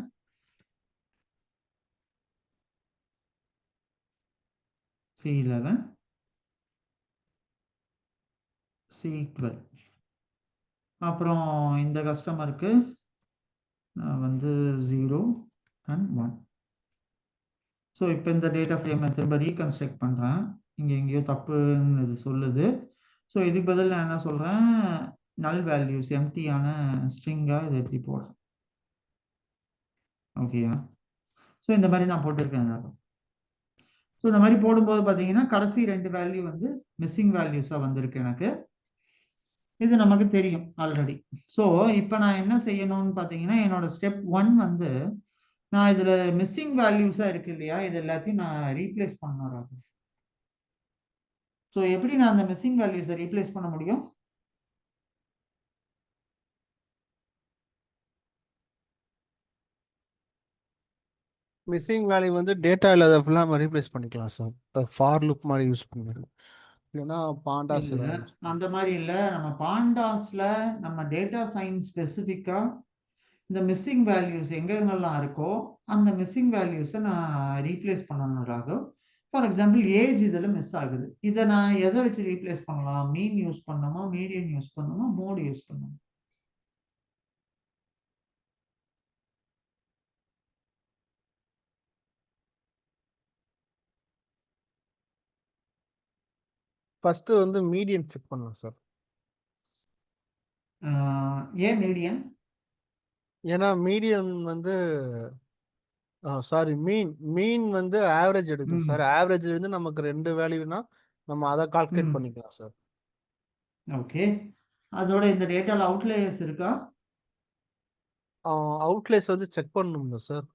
Speaker 1: C11 C12. அப்புறம் இந்த கஸ்டமருக்கு நான் வந்து 0 and 1. ஸோ இப்போ இந்த டேட்டா ஃப்ரேமை திரும்ப ரீகன்ஸ்ட்ரக்ட் பண்ணுறேன். இங்கே எங்கேயோ தப்புன்னு இது சொல்லுது. ஸோ இதுக்கு பதில் நான் என்ன சொல்கிறேன், நல் வேல்யூஸ் எம்டியான ஸ்ட்ரிங்காக இதை எப்படி போடுறேன். ஓகேயா? ஸோ இந்த மாதிரி நான் போட்டிருக்கேன். ஸோ இந்த மாதிரி போடும்போது பார்த்தீங்கன்னா கடைசி 2 வேல்யூ வந்து மிஸ்ஸிங் வேல்யூஸாக வந்திருக்கு எனக்கு. இது நமக்கு தெரியும் ஆல்ரெடி. ஸோ இப்போ நான் என்ன செய்யணும்னு பார்த்தீங்கன்னா என்னோட ஸ்டெப் 1 வந்து நான் இதில் மிஸ்ஸிங் வேல்யூஸாக இருக்கு இல்லையா, இது எல்லாத்தையும் நான் ரீப்ளேஸ் பண்ணணும். ஸோ எப்படி நான் அந்த மிஸ்ஸிங் வேல்யூஸை ரீப்ளேஸ் பண்ண முடியும்?
Speaker 2: மிஸ்ஸிங் வேல்யூ வந்து டேட்டா இல்லாத ஃபுல்லாக ரீப்ளேஸ் பண்ணிக்கலாம் சார். ஃபார் லுக் மாதிரி யூஸ் பண்ணுவேன், இல்லைன்னா பாண்டாஸ்
Speaker 1: இல்ல
Speaker 2: ஏதாவது.
Speaker 1: அந்த மாதிரி இல்ல. நம்ம பாண்டாஸ்ல நம்ம டேட்டா சயின்ஸ் ஸ்பெசிஃபிக்கா இந்த மிஸ்ஸிங் வேல்யூஸ் எங்கெங்கெல்லாம் இருக்கோ அந்த மிஸ்ஸிங் வேல்யூஸை நான் ரீப்ளேஸ் பண்ணணும்னாக, ஃபார் எக்ஸாம்பிள் ஏஜ் இதில் மிஸ் ஆகுது. இதை நான் எதை வச்சு ரீப்ளேஸ் பண்ணலாம்? மீன் யூஸ் பண்ணுமா, மீடியன் யூஸ் பண்ணுமா, மோட் யூஸ் பண்ணுமா?
Speaker 2: ஃபர்ஸ்ட் வந்து மீடியன் செக் பண்ணலாம் சார்.
Speaker 1: ஏன் மீடியன்?
Speaker 2: ஏன்னா மீடியன் வந்து சாரி மீன் வந்து ஆவரேஜ் எடுக்கும் சார். ஆவரேஜ் வந்து நமக்கு 2 வேல்யூனா நம்ம அதை கால்குலேட் பண்ணிக்கலாம் சார்.
Speaker 1: ஓகே. அதோட இந்த டேட்டால அவுட்லேயர்ஸ் இருக்கா?
Speaker 2: அவுட்லேஸ் வந்து செக் பண்ணணும்ல சார்.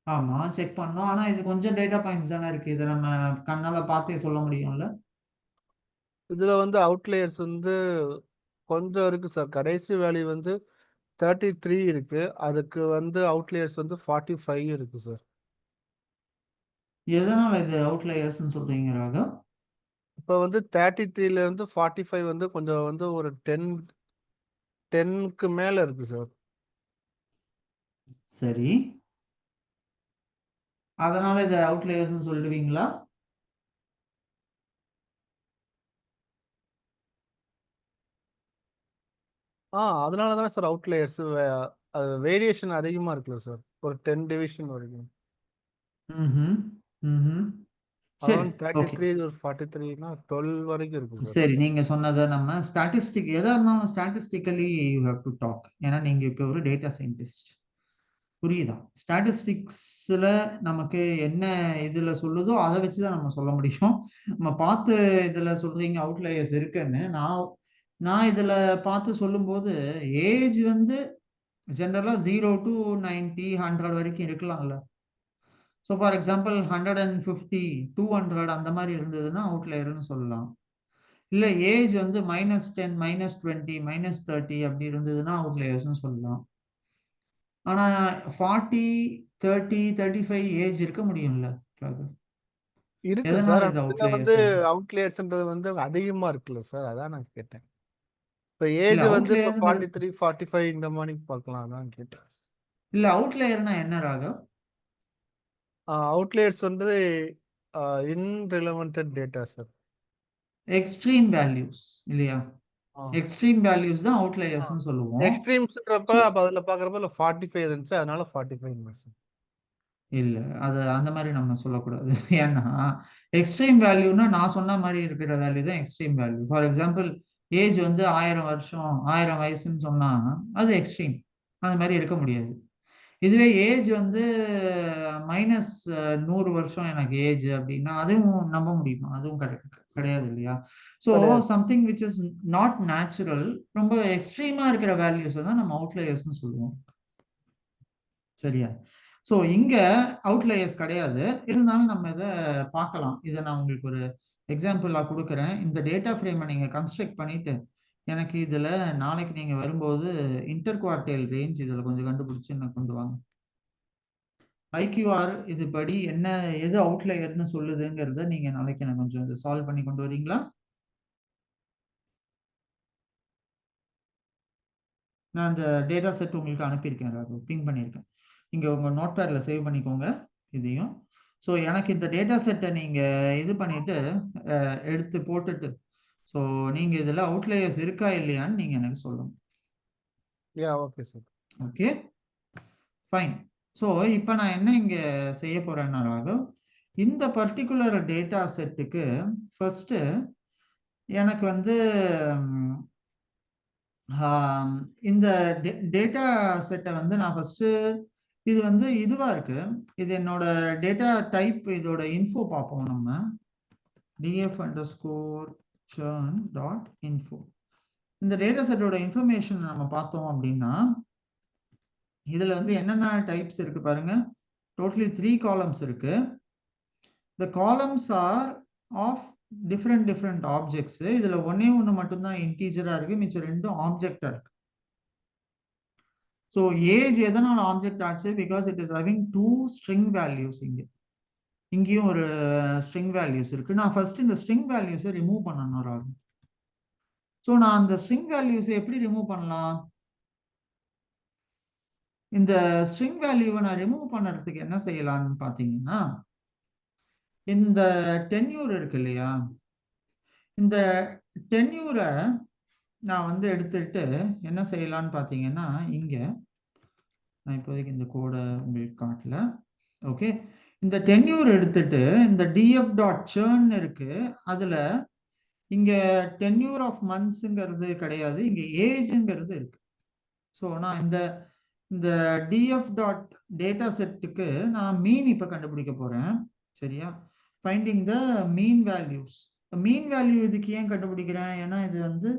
Speaker 1: ஆமா, செக் பண்ணோம். ஆனா இது கொஞ்சம் டேட்டா பாயிண்ட்ஸ் தானே இருக்கு. இதை நம்ம கண்ணால பார்த்தே சொல்ல முடியும்ல.
Speaker 2: இதுல வந்து அவுட்லேயர்ஸ் வந்து கொஞ்சம் இருக்கு சார். கடைசி வேல்யூ வந்து 33 இருக்கு, அதுக்கு வந்து அவுட்லேயர்ஸ் வந்து 45 இருக்கு சார்.
Speaker 1: எதனால இது அவுட்லேயர்ஸ்னு சொல்றீங்க ராகவ்?
Speaker 2: இப்போ வந்து 33ல இருந்து 45 வந்து கொஞ்சம் வந்து ஒரு 10க்கு மேல இருக்கு சார்.
Speaker 1: சரி, அதனால இது அவுட்லேயர்ஸ்னு சொல்லுவீங்களா?
Speaker 2: அதனால தானே சார் அவுட்லேயர்ஸ். அது வேரியேஷன் அதிகமா இருக்குல்ல சார், ஒரு 10 டிவிஷன் வரைக்கும்.
Speaker 1: ம்ஹும். ம்ஹும். சரி,
Speaker 2: அரௌண்ட்
Speaker 1: ஓகே.
Speaker 2: 33 ஒரு 43னா 12 வரைக்கும் இருக்கு சார்.
Speaker 1: சரி, நீங்க சொன்னதை நம்ம ஸ்டாட்டிஸ்டிக் எதா இருந்தாலும் statistically you have to talk. ஏன்னா நீங்க இப்போ ஒரு டேட்டா சயின்டிஸ்ட், புரியுதா? ஸ்டாட்டிஸ்டிக்ஸ்ல நமக்கு என்ன இதுல சொல்லுதோ அதை வச்சுதான் நம்ம சொல்ல முடியும். நம்ம பார்த்து இதுல சொல்றீங்க அவுட்லேயர்ஸ் இருக்குன்னு. நான் இதுல பார்த்து சொல்லும்போது ஏஜ் வந்து ஜென்ரலா 0 to 90 100 வரைக்கும் இருக்கலாம்ல. ஸோ ஃபார் எக்ஸாம்பிள் 150 200 அந்த மாதிரி இருந்ததுன்னா அவுட்லேயர்னு சொல்லலாம். இல்லை ஏஜ் வந்து -10 -20 -30 அப்படி இருந்ததுன்னா அவுட்லேயர்ஸ்னு சொல்லலாம். ஆனா 40 30 35 ஏஜ் இருக்க முடியும்ல.
Speaker 2: இருக்கு
Speaker 1: எதனால
Speaker 2: சார்.
Speaker 1: இது
Speaker 2: இதுல வந்து
Speaker 1: அவுட்லேயர்ஸ் ஆகும்?
Speaker 2: அவுட்லேயர்ஸ்ன்றது வந்து அதிகமா இருக்குல்ல சார், அதான் நான் கேட்டேன். இப்போ
Speaker 1: இல்ல
Speaker 2: ஏஜ் வந்து இப்போ
Speaker 1: அவுட்லேயர்ஸ்ங்கிறது
Speaker 2: 43 45 இந்த மாதிரி பார்க்கலாம், அதான் கேட்டேன்.
Speaker 1: இல்ல அவுட்லேயர்னா என்ன ராகவ்?
Speaker 2: அவுட்லேயர்ஸ் வந்து இன்ரிலவெண்ட் டேட்டா சார்.
Speaker 1: எக்ஸ்ட்ரீம் வேல்யூஸ் இல்லையா? எக்ஸ்ட்ரீம் வேல்யூஸ் தான் அவுட்லேயர்ஸ்னு சொல்லுவோம்.
Speaker 2: எக்ஸ்ட்ரீம்ஸ்ன்றப்ப
Speaker 1: ஸோ
Speaker 2: அப்ப அதுல பாக்குறப்ப 45 இருந்துச்சு, அதனால 45 சார்.
Speaker 1: இல்ல அது அந்த மாதிரி நம்ம சொல்லக்கூடாது. ஏன்னா எக்ஸ்ட்ரீம் வேல்யூனா நான் சொன்ன மாதிரி இருக்கிற வேல்யூ தான் extreme value. For example age வந்து 1000 வருஷம் 1000 வயசுன்னு சொன்னா அது எக்ஸ்ட்ரீம். அந்த மாதிரி இருக்க முடியாது. இதுவே ஏஜ் வந்து -100 வருஷம் எனக்கு ஏஜ் அப்படின்னா அதுவும் நம்ப முடியுமா? அதுவும் கிடையாது இல்லையா? ஸோ
Speaker 2: கிடையாது.
Speaker 1: Something which is not natural, ரொம்ப எக்ஸ்ட்ரீமா இருக்கிற வேல்யூஸை தான் நம்ம அவுட்லேயர்ஸ்னு சொல்லுவோம். சரியா? ஸோ இங்க அவுட்லேயர்ஸ் கிடையாது. இருந்தாலும் நம்ம இதை பார்க்கலாம். இதை நான் உங்களுக்கு ஒரு எக்ஸாம்பிளா கொடுக்குறேன். இந்த டேட்டா ஃப்ரேமை நீங்க கன்ஸ்ட்ரக்ட் பண்ணிட்டு எனக்கு இதுல நாளைக்கு நீங்க வரும்போது இன்டர் குவார்டைல் ரேஞ்ச் இதுல கொஞ்சம் கண்டுபிடிச்சு எனக்கு கொண்டு வாங்க. IQR இது படி என்ன எது அவுட்லேயர்னு சொல்லுதுங்கிறத நீங்க நாளைக்கு எனக்கு கொஞ்சம் சால்வ் பண்ணி கொண்டு வரீங்களா? நான் அந்த டேட்டா செட் உங்களுக்கு அனுப்பியிருக்கேன், பிங் பண்ணியிருக்கேன். இங்க உங்க நோட் பேட்ல சேவ் பண்ணிக்கோங்க இதையும். ஸோ எனக்கு இந்த டேட்டா செட்டை நீங்க இது பண்ணிட்டு எடுத்து போட்டுட்டு, ஸோ நீங்க இதுல அவுட்லேயர்ஸ் இருக்கா இல்லையான்னு நீங்க எனக்கு சொல்லணும்.
Speaker 2: Okay sir.
Speaker 1: Okay, fine. So இப்போ நான் என்ன இங்க செய்ய போறேன்னா ராகவ், இந்த பர்டிகுலர் டேட்டா செட்டுக்கு ஃபர்ஸ்ட் எனக்கு வந்து இந்த டேட்டா செட்டை வந்து நான் ஃபர்ஸ்ட் இது வந்து இதுவா இருக்கு. இது என்னோட டேட்டா டைப், இதோட இன்ஃபோ பார்ப்போம் நம்ம. df_churn.info. இந்த டேட்டா செட்டோட இன்ஃபர்மேஷன் நம்ம பார்த்தோம் அப்படின்னா, இதுல வந்து என்னென்ன டைப்ஸ் இருக்கு பாருங்க. டோட்டலி 3 காலம்ஸ் இருக்கு. The columns are of different objects. இதுல ஒண்ணு மட்டும்தான் இன்டீஜரா இருக்கு, மிச்சம் ரெண்டும் ஆப்ஜெக்டா இருக்கு. So age எதனால ஆப்ஜெக்ட் ஆச்சு? Because it is having 2 string values. இங்கேயும் ஒரு string values இருக்கு. நான் ஃபர்ஸ்ட் இந்த string values ரிமூவ் பண்ணணும். ஸோ நான் அந்த string values எப்படி ரிமூவ் பண்ணலாம்? இந்த string வேல்யூவை நான் ரிமூவ் பண்ணுறதுக்கு என்ன செய்யலாம்னு பார்த்தீங்கன்னா, இந்த டென்யூர் இருக்கு இல்லையா, இந்த டென்யூரை நான் வந்து எடுத்துட்டு என்ன செய்யலாம்னு பார்த்தீங்கன்னா, இங்க நான் இப்போதைக்கு இந்த கோடை உங்களுக்கு காட்டல. ஓகே, இந்த டென்யூர் எடுத்துட்டு இந்த df.churn இருக்கு, அதுல இங்க டென்யூர் ஆஃப் மந்த்ஸ்ங்கிறது கிடையாது, இங்க ஏஜ்ங்கிறது இருக்கு. ஸோ நான் இந்த df.data செட்டுக்கு நான் மீன் இப்ப கண்டுபிடிக்க போறேன். சரியா? Finding the mean values. Mean value இதுக்கு ஏன் கண்டுபிடிக்கிறேன்? ஏன்னா இது வந்து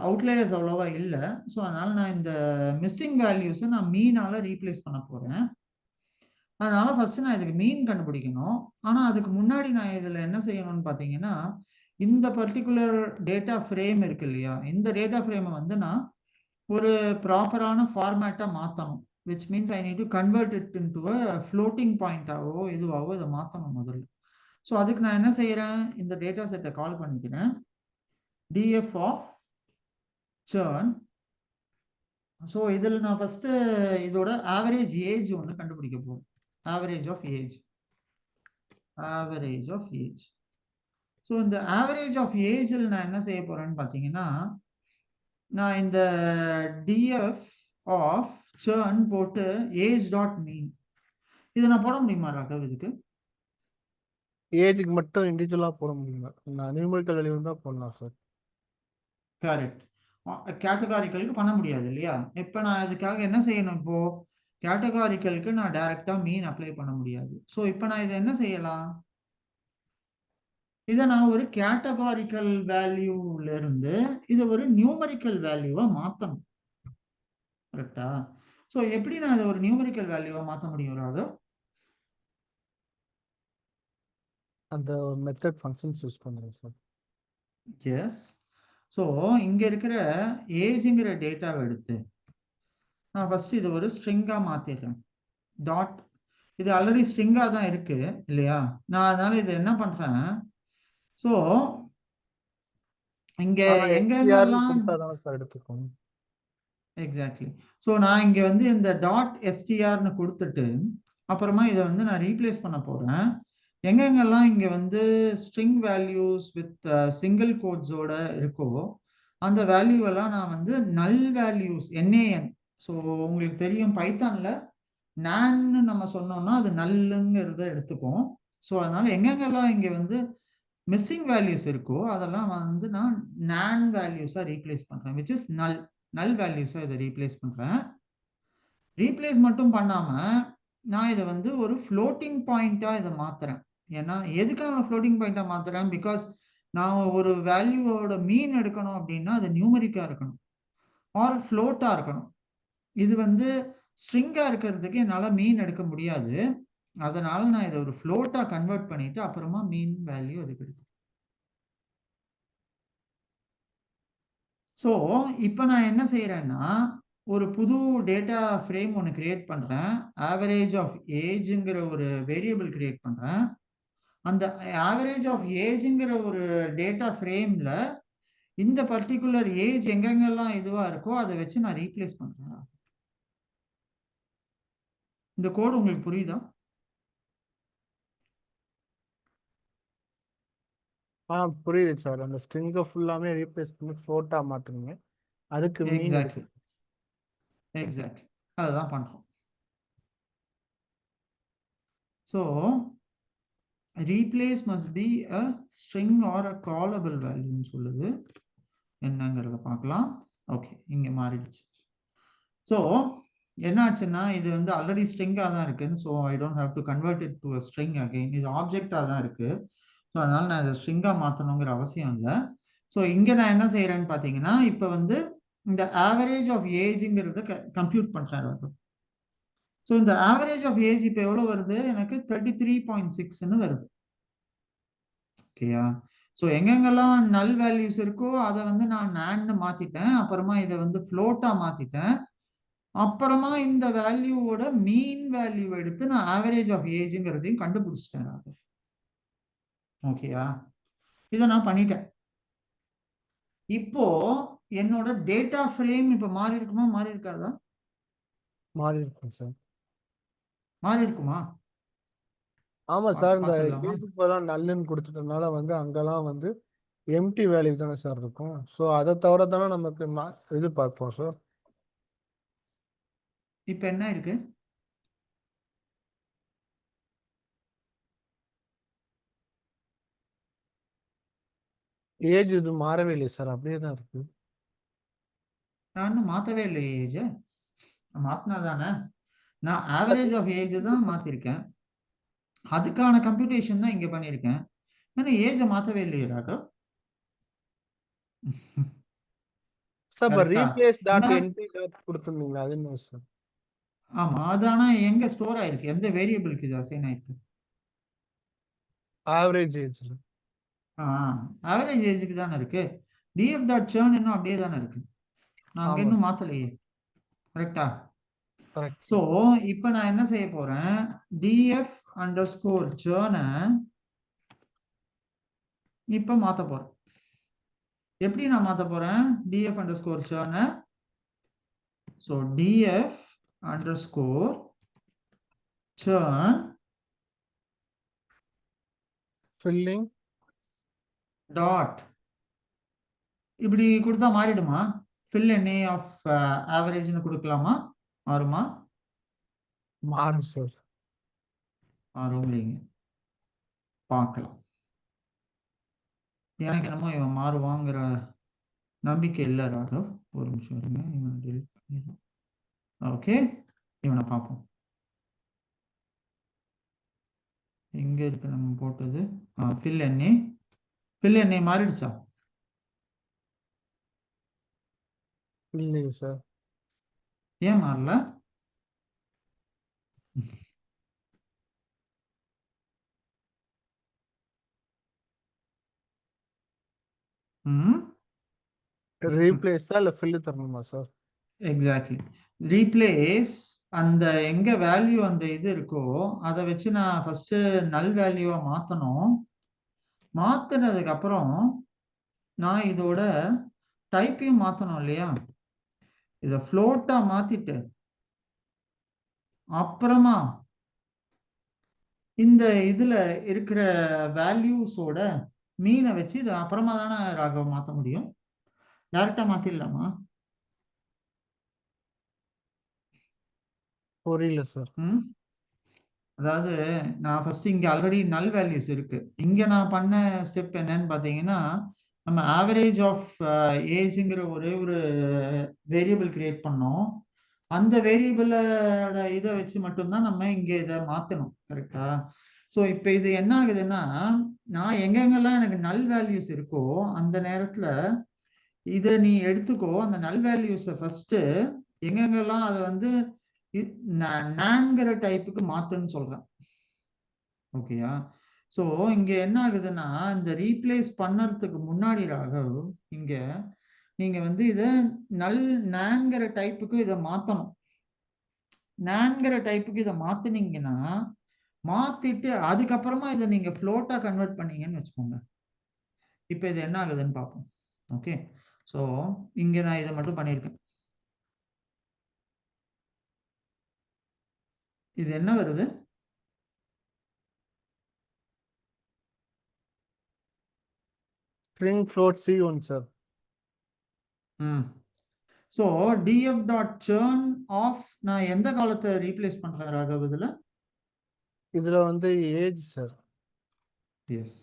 Speaker 1: அவுட்லேயர்ஸ் அவ்வளோவா இல்லை. ஸோ அதனால நான் இந்த மிஸ்ஸிங் வேல்யூஸை நான் மீனால ரீப்ளேஸ் பண்ண போறேன். அதனால ஃபர்ஸ்ட் நான் இதுக்கு மீன் கண்டுபிடிக்கணும். ஆனா அதுக்கு முன்னாடி நான் இதுல என்ன செய்யணும்னு பார்த்தீங்கன்னா, இந்த பர்டிகுலர் டேட்டா ஃப்ரேம் இருக்கு இல்லையா, இந்த டேட்டா ஃப்ரேமை வந்து நான் ஒரு ப்ராப்பரான ஃபார்மேட்டா மாற்றணும். Which means I need to convert it into a floating பாயிண்டாவோ இதுவாகவோ இதை மாற்றணும் முதல்ல. ஸோ அதுக்கு நான் என்ன செய்யறேன், இந்த டேட்டா செட்டை கால் பண்ணிக்கிறேன், df_churn. ஸோ இதில் நான் ஃபர்ஸ்ட் இதோட ஆவரேஜ் ஏஜ் ஒன்று கண்டுபிடிக்க போறேன். Average of age. ஸோ இந்த ஆவரேஜ் ஆஃப் ஏஜில் நான் என்ன செய்ய போறேன்னு பார்த்தீங்கன்னா, நான் இந்த df_churn போட்டு age.mean இதை நான் போட முடியுமா ராகவ்? இதுக்கு
Speaker 2: ஏஜுக்கு மட்டும் இண்டிவிஜுவலா போட முடியுமா? நான் நியூமெரிக்கல் வேல்யூ தான் போடலாம் சார்.
Speaker 1: கரெக்ட். கேட்டகாரிக்கலுக்கு பண்ண முடியாது இல்லையா? இப்போ நான் இதுக்காக என்ன செய்யணும்? இப்போ கேட்டகாரிக்கலுக்கு நான் டைரக்டா மீன் அப்ளை பண்ண முடியாது. ஸோ இப்போ நான் இதை என்ன செய்யலாம், இதை நான் ஒரு கேட்டகாரிக்கல் வேல்யூல இருந்து இதை ஒரு நியூமரிக்கல் வேல்யூவா மாற்றணும். கரெக்டா? ஸோ எப்படி நான் இதை ஒரு நியூமரிக்கல் வேல்யூவா மாற்ற முடியும் ராகவ்?
Speaker 2: அந்த மெத்தட் ஃபங்க்ஷன்ஸ் யூஸ் பண்ணுறேன் சார்.
Speaker 1: எஸ். ஸோ இங்க இருக்கிற ஏஜ்ங்கிற டேட்டாவை எடுத்து நான் ஃபர்ஸ்ட் இதை ஒரு ஸ்ட்ரிங்கா மாத்திடுறேன். டாட், இது ஆல்ரெடி ஸ்ட்ரிங்கா தான் இருக்கு இல்லையா? நான் அதனால இது என்ன பண்றேன், ஸோ இங்க எங்கெங்கெல்லாம்
Speaker 2: சார் எடுத்துக்கோங்க.
Speaker 1: எக்ஸாக்ட்லி. ஸோ நான் இங்க வந்து இந்த டாட் எஸ்டிஆர்னு கொடுத்துட்டு அப்புறமா இதை வந்து நான் ரீப்ளேஸ் பண்ண போறேன். எங்கெங்கெல்லாம் இங்க வந்து ஸ்ட்ரிங் வேல்யூஸ் வித் சிங்கிள் கோட்ஸோட இருக்கோ அந்த வேல்யூ எல்லாம் நான் வந்து நல் வேல்யூஸ் NaN. ஸோ உங்களுக்கு தெரியும் பைத்தான்ல நான்னு நம்ம சொன்னோம்னா அது நல்லுங்கிறத எடுத்துக்கும். ஸோ அதனால எங்கெங்கெல்லாம் இங்க வந்து மிஸ்ஸிங் வேல்யூஸ் இருக்கோ அதெல்லாம் வந்து நான் நான் வேல்யூஸா ரீப்ளேஸ் பண்றேன், விச் இஸ் நல் வேல்யூஸா இதை ரீப்ளேஸ் பண்றேன். ரீப்ளேஸ் மட்டும் பண்ணாம நான் இதை வந்து ஒரு ஃப்ளோட்டிங் பாயிண்டா இதை மாத்துறேன். ஏன்னா எதுக்காக ஃப்ளோட்டிங் பாயிண்டா மாத்துறேன்? பிகாஸ் நான் ஒரு வேல்யூவோட மீன் எடுக்கணும் அப்படின்னா அது நியூமரிக்கா இருக்கணும் ஆர் ஃப்ளோட்டா இருக்கணும். இது வந்து ஸ்ட்ரிங்கா இருக்கிறதுக்கு என்னால் மீன் எடுக்க முடியாது. அதனால நான் இதை ஒரு ஃப்ளோட்டா கன்வெர்ட் பண்ணிட்டு அப்புறமா மீன் வேல்யூ அதுக்கு எடுக்கும். ஸோ இப்போ நான் என்ன செய்யறேன்னா ஒரு புது டேட்டா ஃப்ரேம் ஒன்று கிரியேட் பண்றேன். ஆவரேஜ் ஆஃப் ஏஜ்ங்கிற ஒரு வேரியபிள் கிரியேட் பண்றேன். அந்த ஆவரேஜ் ஆஃப் ஏஜ்ங்கிற ஒரு டேட்டா ஃப்ரேம்ல இந்த பர்டிகுலர் ஏஜ் எங்கெங்கெல்லாம் இதுவா இருக்கோ அதை வச்சு நான் ரீப்ளேஸ் பண்றேன். இந்த கோட் உங்களுக்கு புரியுதா?
Speaker 2: புரியுது சார். அந்த ஸ்ட்ரிங்கை ஃபுல்லாமே ரீப்ளேஸ் பண்ணி ஃப்ளோட்டா மாத்துங்க. அதுக்கு
Speaker 1: எக்ஸாக்ட்லி அதுதான் பண்றோம். So replace must be a string or a callable value சொல்லுது. என்னங்கிறத பார்க்கலாம். ஓகே, இங்க மாறிடுச்சு. ஸோ என்ன ஆச்சுன்னா இது வந்து ஆல்ரெடி ஸ்ட்ரிங்கா தான் இருக்குன்னு, so I don't have to convert it to string again. இது ஆப்ஜெக்டா தான் இருக்கு. ஸோ அதனால நான் இதை ஸ்ட்ரிங்கா மாற்றணுங்கிற அவசியம் இல்லை. ஸோ இங்க நான் என்ன செய்யறேன்னு பார்த்தீங்கன்னா, இப்போ வந்து இந்த ஆவரேஜ் ஆஃப் ஏஜ்ங்கிறத கம்ப்யூட் பண்றேன். ஸோ இந்த ஆவரேஜ் ஆஃப் ஏஜ் இப்போ எவ்வளோ வருது? எனக்கு 33.6ன்னு வருது. ஓகேயா? ஸோ எங்கெங்கெல்லாம் நல் வேல்யூஸ் இருக்கோ அதை வந்து நான் நான்னு மாத்திட்டேன். அப்புறமா இதை வந்து ஃப்ளோட்டா மாத்திட்டேன். அப்புறமா இந்த வேல்யூவோட மீன் வேல்யூ எடுத்து நான் ஆவரேஜ் ஆஃப் ஏஜ்ங்கிறதையும் கண்டுபிடிச்சிட்டேன். ஓகேயா? இதை நான் பண்ணிட்டேன். இப்போ என்னோட டேட்டா ஃப்ரேம் இப்ப மாறி இருக்குமா மாறி இருக்காதா?
Speaker 2: மாறி இருக்கும் சார்.
Speaker 1: மாறி இருக்குமா?
Speaker 2: ஆமா சார், இந்த
Speaker 1: பாத்துடலாமா?
Speaker 2: ஏஜ் இப்போதான் நல்லுன்னு கொடுத்துட்டனால வந்து அங்கெல்லாம் வந்து எம்டி வேல்யூ தானே சார் இருக்கும். ஸோ அதை தவிர தானே நமக்கு இது பார்ப்போம் சார்.
Speaker 1: இப்ப என்ன இருக்கு?
Speaker 2: ஏஜ் இது மாறவே இல்லையே சார், அப்படியே தான் இருக்கு.
Speaker 1: நான் இன்னும் மாத்தவே இல்லையே ஏஜ். மாத்தினா தானே. நான் ஆவரேஜ் ஆஃப் ஏஜ் தான் மாத்திருக்கேன். அதுக்கான கம்ப்யூட்டேஷன் தான் இங்க பண்ணிருக்கேன். ஆனா ஏஜை மாத்தவே இல்லையே ராகவ்.
Speaker 2: சார் இப்போ
Speaker 1: கரெக்டா?
Speaker 2: ரீப்ளேஸ் டாட் என்டி டாட் கொடுத்துருந்தீங்களா, அது என்ன சார்?
Speaker 1: ஆமா, அது ஆனா எங்க ஸ்டோர் ஆயிருக்கு? எந்த வேரியபிளுக்கு இது அசைன் ஆயிருக்கு?
Speaker 2: Average age.
Speaker 1: ஆவரேஜ் ஏஜுக்கு தானே இருக்கு. df டாட் சேர்ன் இன்னும் அப்படியே தானே இருக்கு. நான் அங்க
Speaker 2: ஆமா
Speaker 1: இன்னும்
Speaker 2: சார்,
Speaker 1: மாத்தலையே. கரெக்டா?
Speaker 2: Correct
Speaker 1: so
Speaker 2: sir.
Speaker 1: இப்போ நான் என்ன செய்ய போறேன்? df அண்டர்ஸ்கோர் சேர்னை இப்போ மாத்த போறேன். எப்படி நான் மாத்த போறேன்? df அண்டர்ஸ்கோர் சேர்னை, so df underscore churn
Speaker 2: filling
Speaker 1: dot இப்படி கொடுத்தா மாறிடுமா? fill any of ஆவரேஜ்னு கொடுக்கலாமா? மாறுமா?
Speaker 2: மாறும் சார்.
Speaker 1: மாறும் இல்லைங்க, பார்க்கலாம். எனக்கு என்னமோ இவன் மாறுவாங்கிற நம்பிக்கை இல்லை ராகவ். ஒரு நிமிஷம் இருங்க, இவனை delete பண்ணிடுறேன். ஓகே, இவனை பார்ப்போம். எங்க இருக்கு நம்ம போட்டது? fill any மாறிடுச்சா?
Speaker 2: இல்லைங்க சார்.
Speaker 1: ஏன் மாறல? ம்,
Speaker 2: ரீப்ளேஸா இல்லை ஃபில்லு தரணுமா சார்?
Speaker 1: எக்ஸாக்ட்லி. ரீப்ளேஸ் அந்த எங்க வேல்யூ அந்த இது இருக்கோ அதை வச்சு நான் ஃபர்ஸ்ட் நல் வேல்யூவா மாத்தணும். மாத்தினதுக்கு அப்புறம் நான் இதோட டைப்பையும் மாத்தணும் இல்லையா? இதை ஃப்ளோட்டா மாத்திட்டு அப்புறமா இந்த இதுல இருக்கிற வேல்யூஸோட மீனை வச்சு இதை அப்புறமா தானே ராகவ் மாத்த முடியும். டைரக்டா மாத்திடலாமா?
Speaker 2: புரியல சார்.
Speaker 1: ம், அதாவது நான் ஃபர்ஸ்ட் இங்க ஆல்ரெடி நல் வேல்யூஸ் இருக்கு. இங்க நான் பண்ண ஸ்டெப் என்னன்னு பாத்தீங்கன்னா, நம்ம ஆவரேஜ் ஆஃப் ஏஜ்ங்கிற ஒரே ஒரு வேரியபிள் கிரியேட் பண்ணோம். அந்த வேரியபிளோட இதை வச்சு மட்டும்தான் நம்ம இங்க இதை மாத்தணும். கரெக்டா? ஸோ இப்போ இது என்ன ஆகுதுன்னா, நான் எங்கெங்கெல்லாம் எனக்கு நல் வேல்யூஸ் இருக்கோ அந்த நேரத்துல இதை நீ எடுத்துக்கோ. அந்த நல் வேல்யூஸை ஃபர்ஸ்ட் எங்கெங்கெல்லாம் அதை வந்து நான்கிற டைப்புக்கு மாத்துன்னு சொல்றேன். ஓகேயா? ஸோ இங்க என்ன ஆகுதுன்னா, இந்த ரீப்ளேஸ் பண்ணறதுக்கு முன்னாடி ராகவ் இங்க நீங்க வந்து இதை நான்கிற டைப்புக்கு இதை மாத்தணும். நான்கிற டைப்புக்கு இதை மாத்தினீங்கன்னா, மாத்திட்டு அதுக்கப்புறமா இதை நீங்க ஃப்ளோட்டா கன்வெர்ட் பண்ணீங்கன்னு வச்சுக்கோங்க. இப்போ இது என்ன ஆகுதுன்னு பார்ப்போம். ஓகே, ஸோ இங்க நான் இதை மட்டும் பண்ணியிருக்கேன். இது என்ன வருது?
Speaker 2: String float C1 sir.
Speaker 1: So df dot சேர்ன் ஆஃப் நான் எந்த காலத்தை ரீப்ளேஸ் பண்றேன் ராகவ் இதுல?
Speaker 2: இதுல வந்து ஏஜ் சார்.
Speaker 1: எஸ்,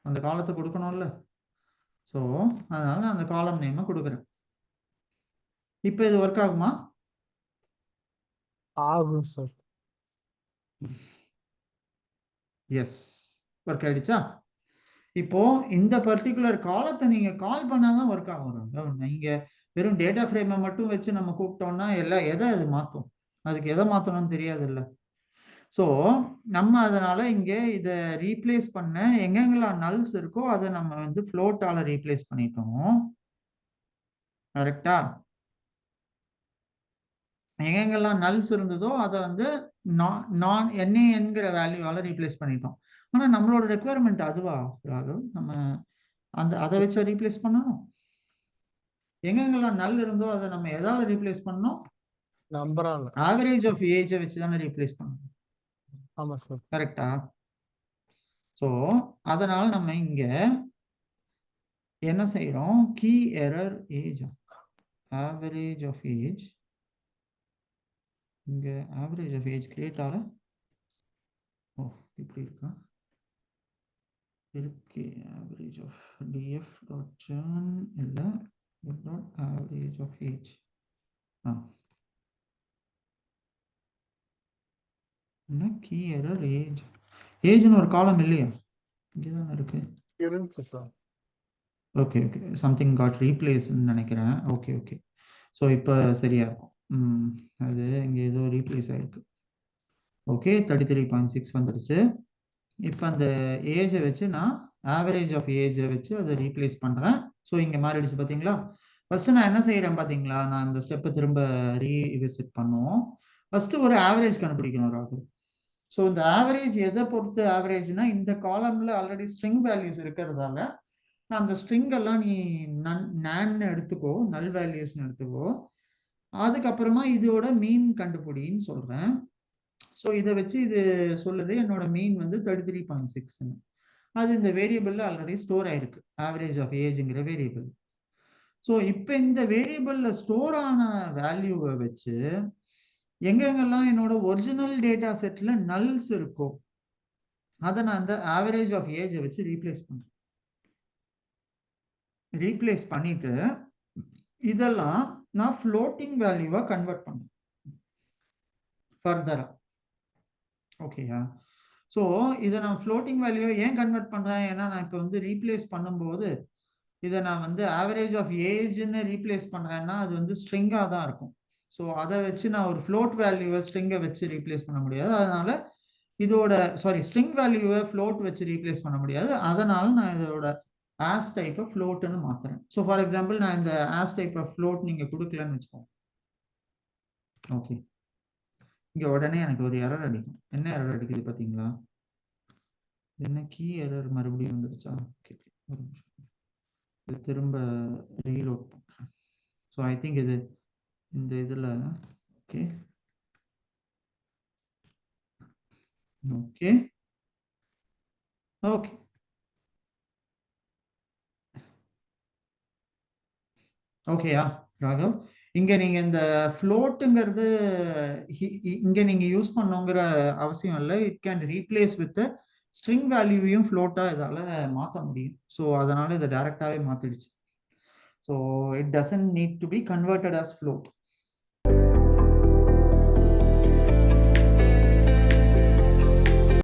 Speaker 1: அந்த காலத்தை கொடுக்கணும்ல. ஸோ அதனால நான் அந்த காலம் நேமை கொடுக்குறேன். இப்போ இது ஒர்க் ஆகுமா?
Speaker 2: ஆகும் சார்.
Speaker 1: எஸ், ஒர்க் ஆயிடுச்சா? இப்போ இந்த பர்டிகுலர் காலத்தை நீங்க கால் பண்ணாதான் ஒர்க் ஆகும். நீங்க வெறும் டேட்டா ஃப்ரேமை மட்டும் வச்சு நம்ம கூப்பிட்டோம்னா எதை அது மாற்றும்? அதுக்கு எதை மாற்றணும்னு தெரியாது இல்லை. ஸோ நம்ம அதனால இங்கே இதை ரீப்ளேஸ் பண்ண எங்கெங்கெல்லாம் நல்ஸ் இருக்கோ அதை நம்ம வந்து ஃப்ளோட்டால ரீப்ளேஸ் பண்ணிட்டோம். கரெக்டா? எங்கெங்கெல்லாம் நல்ஸ் இருந்ததோ அதை வந்து நான் என்கிற வேல்யூவால ரீப்ளேஸ் பண்ணிட்டோம். ஆனா நம்மளோட ரெக்குவயர்மெண்ட் அதுவா ராகவ்? நம்ம அதை வச்சு ரீப்ளேஸ் பண்ணணும். எங்கெங்கெல்லாம் நல் இருந்தோ அதை நம்ம எதால ரீப்ளேஸ் பண்ணோம்?
Speaker 2: நம்பரால.
Speaker 1: ஆவரேஜ் ஆஃப் ஏஜை வச்சு தானே ரீப்ளேஸ் பண்ணணும்.
Speaker 2: ஆமா சார்.
Speaker 1: கரெக்டா? ஸோ அதனால நம்ம இங்க என்ன செய்யறோம்? Key error age, average of age. இங்க ஆவரேஜ் ஆஃப் ஏஜ் கிரியேட் ஆகல. ஓ, இப்படி இருக்கா? இருக்கு. Average of DF dot churn இல்லை டாட் ஆவரேஜ் ஆஃப் ஏஜ். என்ன கீ எரர் ஏஜ்? ஏஜ்னு ஒரு காலம் இல்லையா? இங்கேதானே இருக்கு.
Speaker 2: இருந்துச்சு sir.
Speaker 1: Okay okay, something got ரீப்ளேஸ்ன்னு நினைக்கிறேன். ஓகே ஓகே, ஸோ இப்போ சரியா இருக்கும். அது இங்கே ஏதோ ரீப்ளேஸ் ஆயிருக்கு. ஓகே, 33.6 வந்துடுச்சு. இப்போ அந்த ஏஜை வச்சு நான் ஆவரேஜ் ஆஃப் ஏஜை வச்சு அதை ரீப்ளேஸ் பண்ணுறேன். ஸோ இங்கே மாறிடுச்சு பார்த்தீங்களா? ஃபர்ஸ்ட் நான் என்ன செய்கிறேன் பார்த்தீங்களா? நான் அந்த ஸ்டெப்பை திரும்ப ரீவிசிட் பண்ணுவோம். ஃபர்ஸ்ட் ஒரு ஆவரேஜ் கண்டுபிடிக்கணும் ராகுல். ஸோ இந்த ஆவரேஜ் எதை பொறுத்து ஆவரேஜ்னா, இந்த காலம்ல ஆல்ரெடி ஸ்ட்ரிங் வேல்யூஸ் இருக்கிறதால அந்த ஸ்ட்ரிங் எல்லாம் நீ நான் எடுத்துக்கோ, நல் வேல்யூஸ்னு எடுத்துக்கோ. அதுக்கப்புறமா இதோட மீன் கண்டுபிடின்னு சொல்றேன். ஸோ இதை வச்சு இது சொல்லுது என்னோட மீன் வந்து 33.6. அது இந்த வேரியபிள்ல ஆல்ரெடி ஸ்டோர் ஆயிருக்கு, ஆவரேஜ் ஆஃப் ஏஜ்ங்கிற வேரியபிள். ஸோ இப்போ இந்த வேரியபிள்ல ஸ்டோர் ஆன வேல்யூவை வச்சு எங்கெங்கெல்லாம் என்னோட ஒரிஜினல் டேட்டா செட்ல நல்ஸ் இருக்கோ அதை நான் அந்த ஆவரேஜ் ஆஃப் ஏஜை வச்சு ரீப்ளேஸ் பண்றேன். ரீப்ளேஸ் பண்ணிட்டு இதெல்லாம் நான் ஃப்ளோட்டிங் வேல்யூவா கன்வெர்ட் பண்ணேன் ஃபர்தரா. ஓகேயா? ஸோ இதை நான் ஃப்ளோட்டிங் வேல்யூவை ஏன் கன்வெர்ட் பண்றேன்? ஏன்னா நான் இப்போ வந்து ரீப்ளேஸ் பண்ணும்போது இதை நான் வந்து ஆவரேஜ் ஆஃப் ஏஜ்னு ரீப்ளேஸ் பண்றேன்னா அது வந்து ஸ்ட்ரிங்காக தான் இருக்கும். ஸோ அதை வச்சு நான் ஒரு ஃப்ளோட் வேல்யூவை ஸ்ட்ரிங்கை வச்சு ரீப்ளேஸ் பண்ண முடியாது. அதனால இதோட ஸ்ட்ரிங் வேல்யூவை ஃப்ளோட் வச்சு ரீப்ளேஸ் பண்ண முடியாது. அதனால நான் இதோட ஆஸ் டைப் ஆஃப் ஃப்ளோட்னு மாத்துறேன். ஸோ ஃபார் எக்ஸாம்பிள் நான் இந்த ஆஸ் டைப் ஆஃப் ஃப்ளோட் நீங்க கொடுக்கலன்னு வச்சுக்கோங்க. ஓகே, இங்க உடனே எனக்கு ஒரு எரர் அடிக்கும். என்ன எரர் அடிக்குது பாத்தீங்களா? என்ன கீ எரர் மறுபடியும் வந்துருச்சா? ஓகே, ஒரு நிமிஷம் இது திரும்ப ரீலோட் பண்றேன். ஸோ ஐ திங்க் இது இந்த இதுல ஓகே ஓகே ஓகே ஓகேயா ராகவ்? இங்க நீங்க இந்த ஃப்ளோட்டுங்கிறது இங்க நீங்க யூஸ் பண்ணுங்கிற அவசியம் இல்லை. It can replace with string வேல்யூவையும் ஃப்ளோட்டா இதால மாற்ற முடியும். ஸோ அதனால இதை டைரக்டாவே மாத்திடுச்சு. So it doesn't need to be converted as float.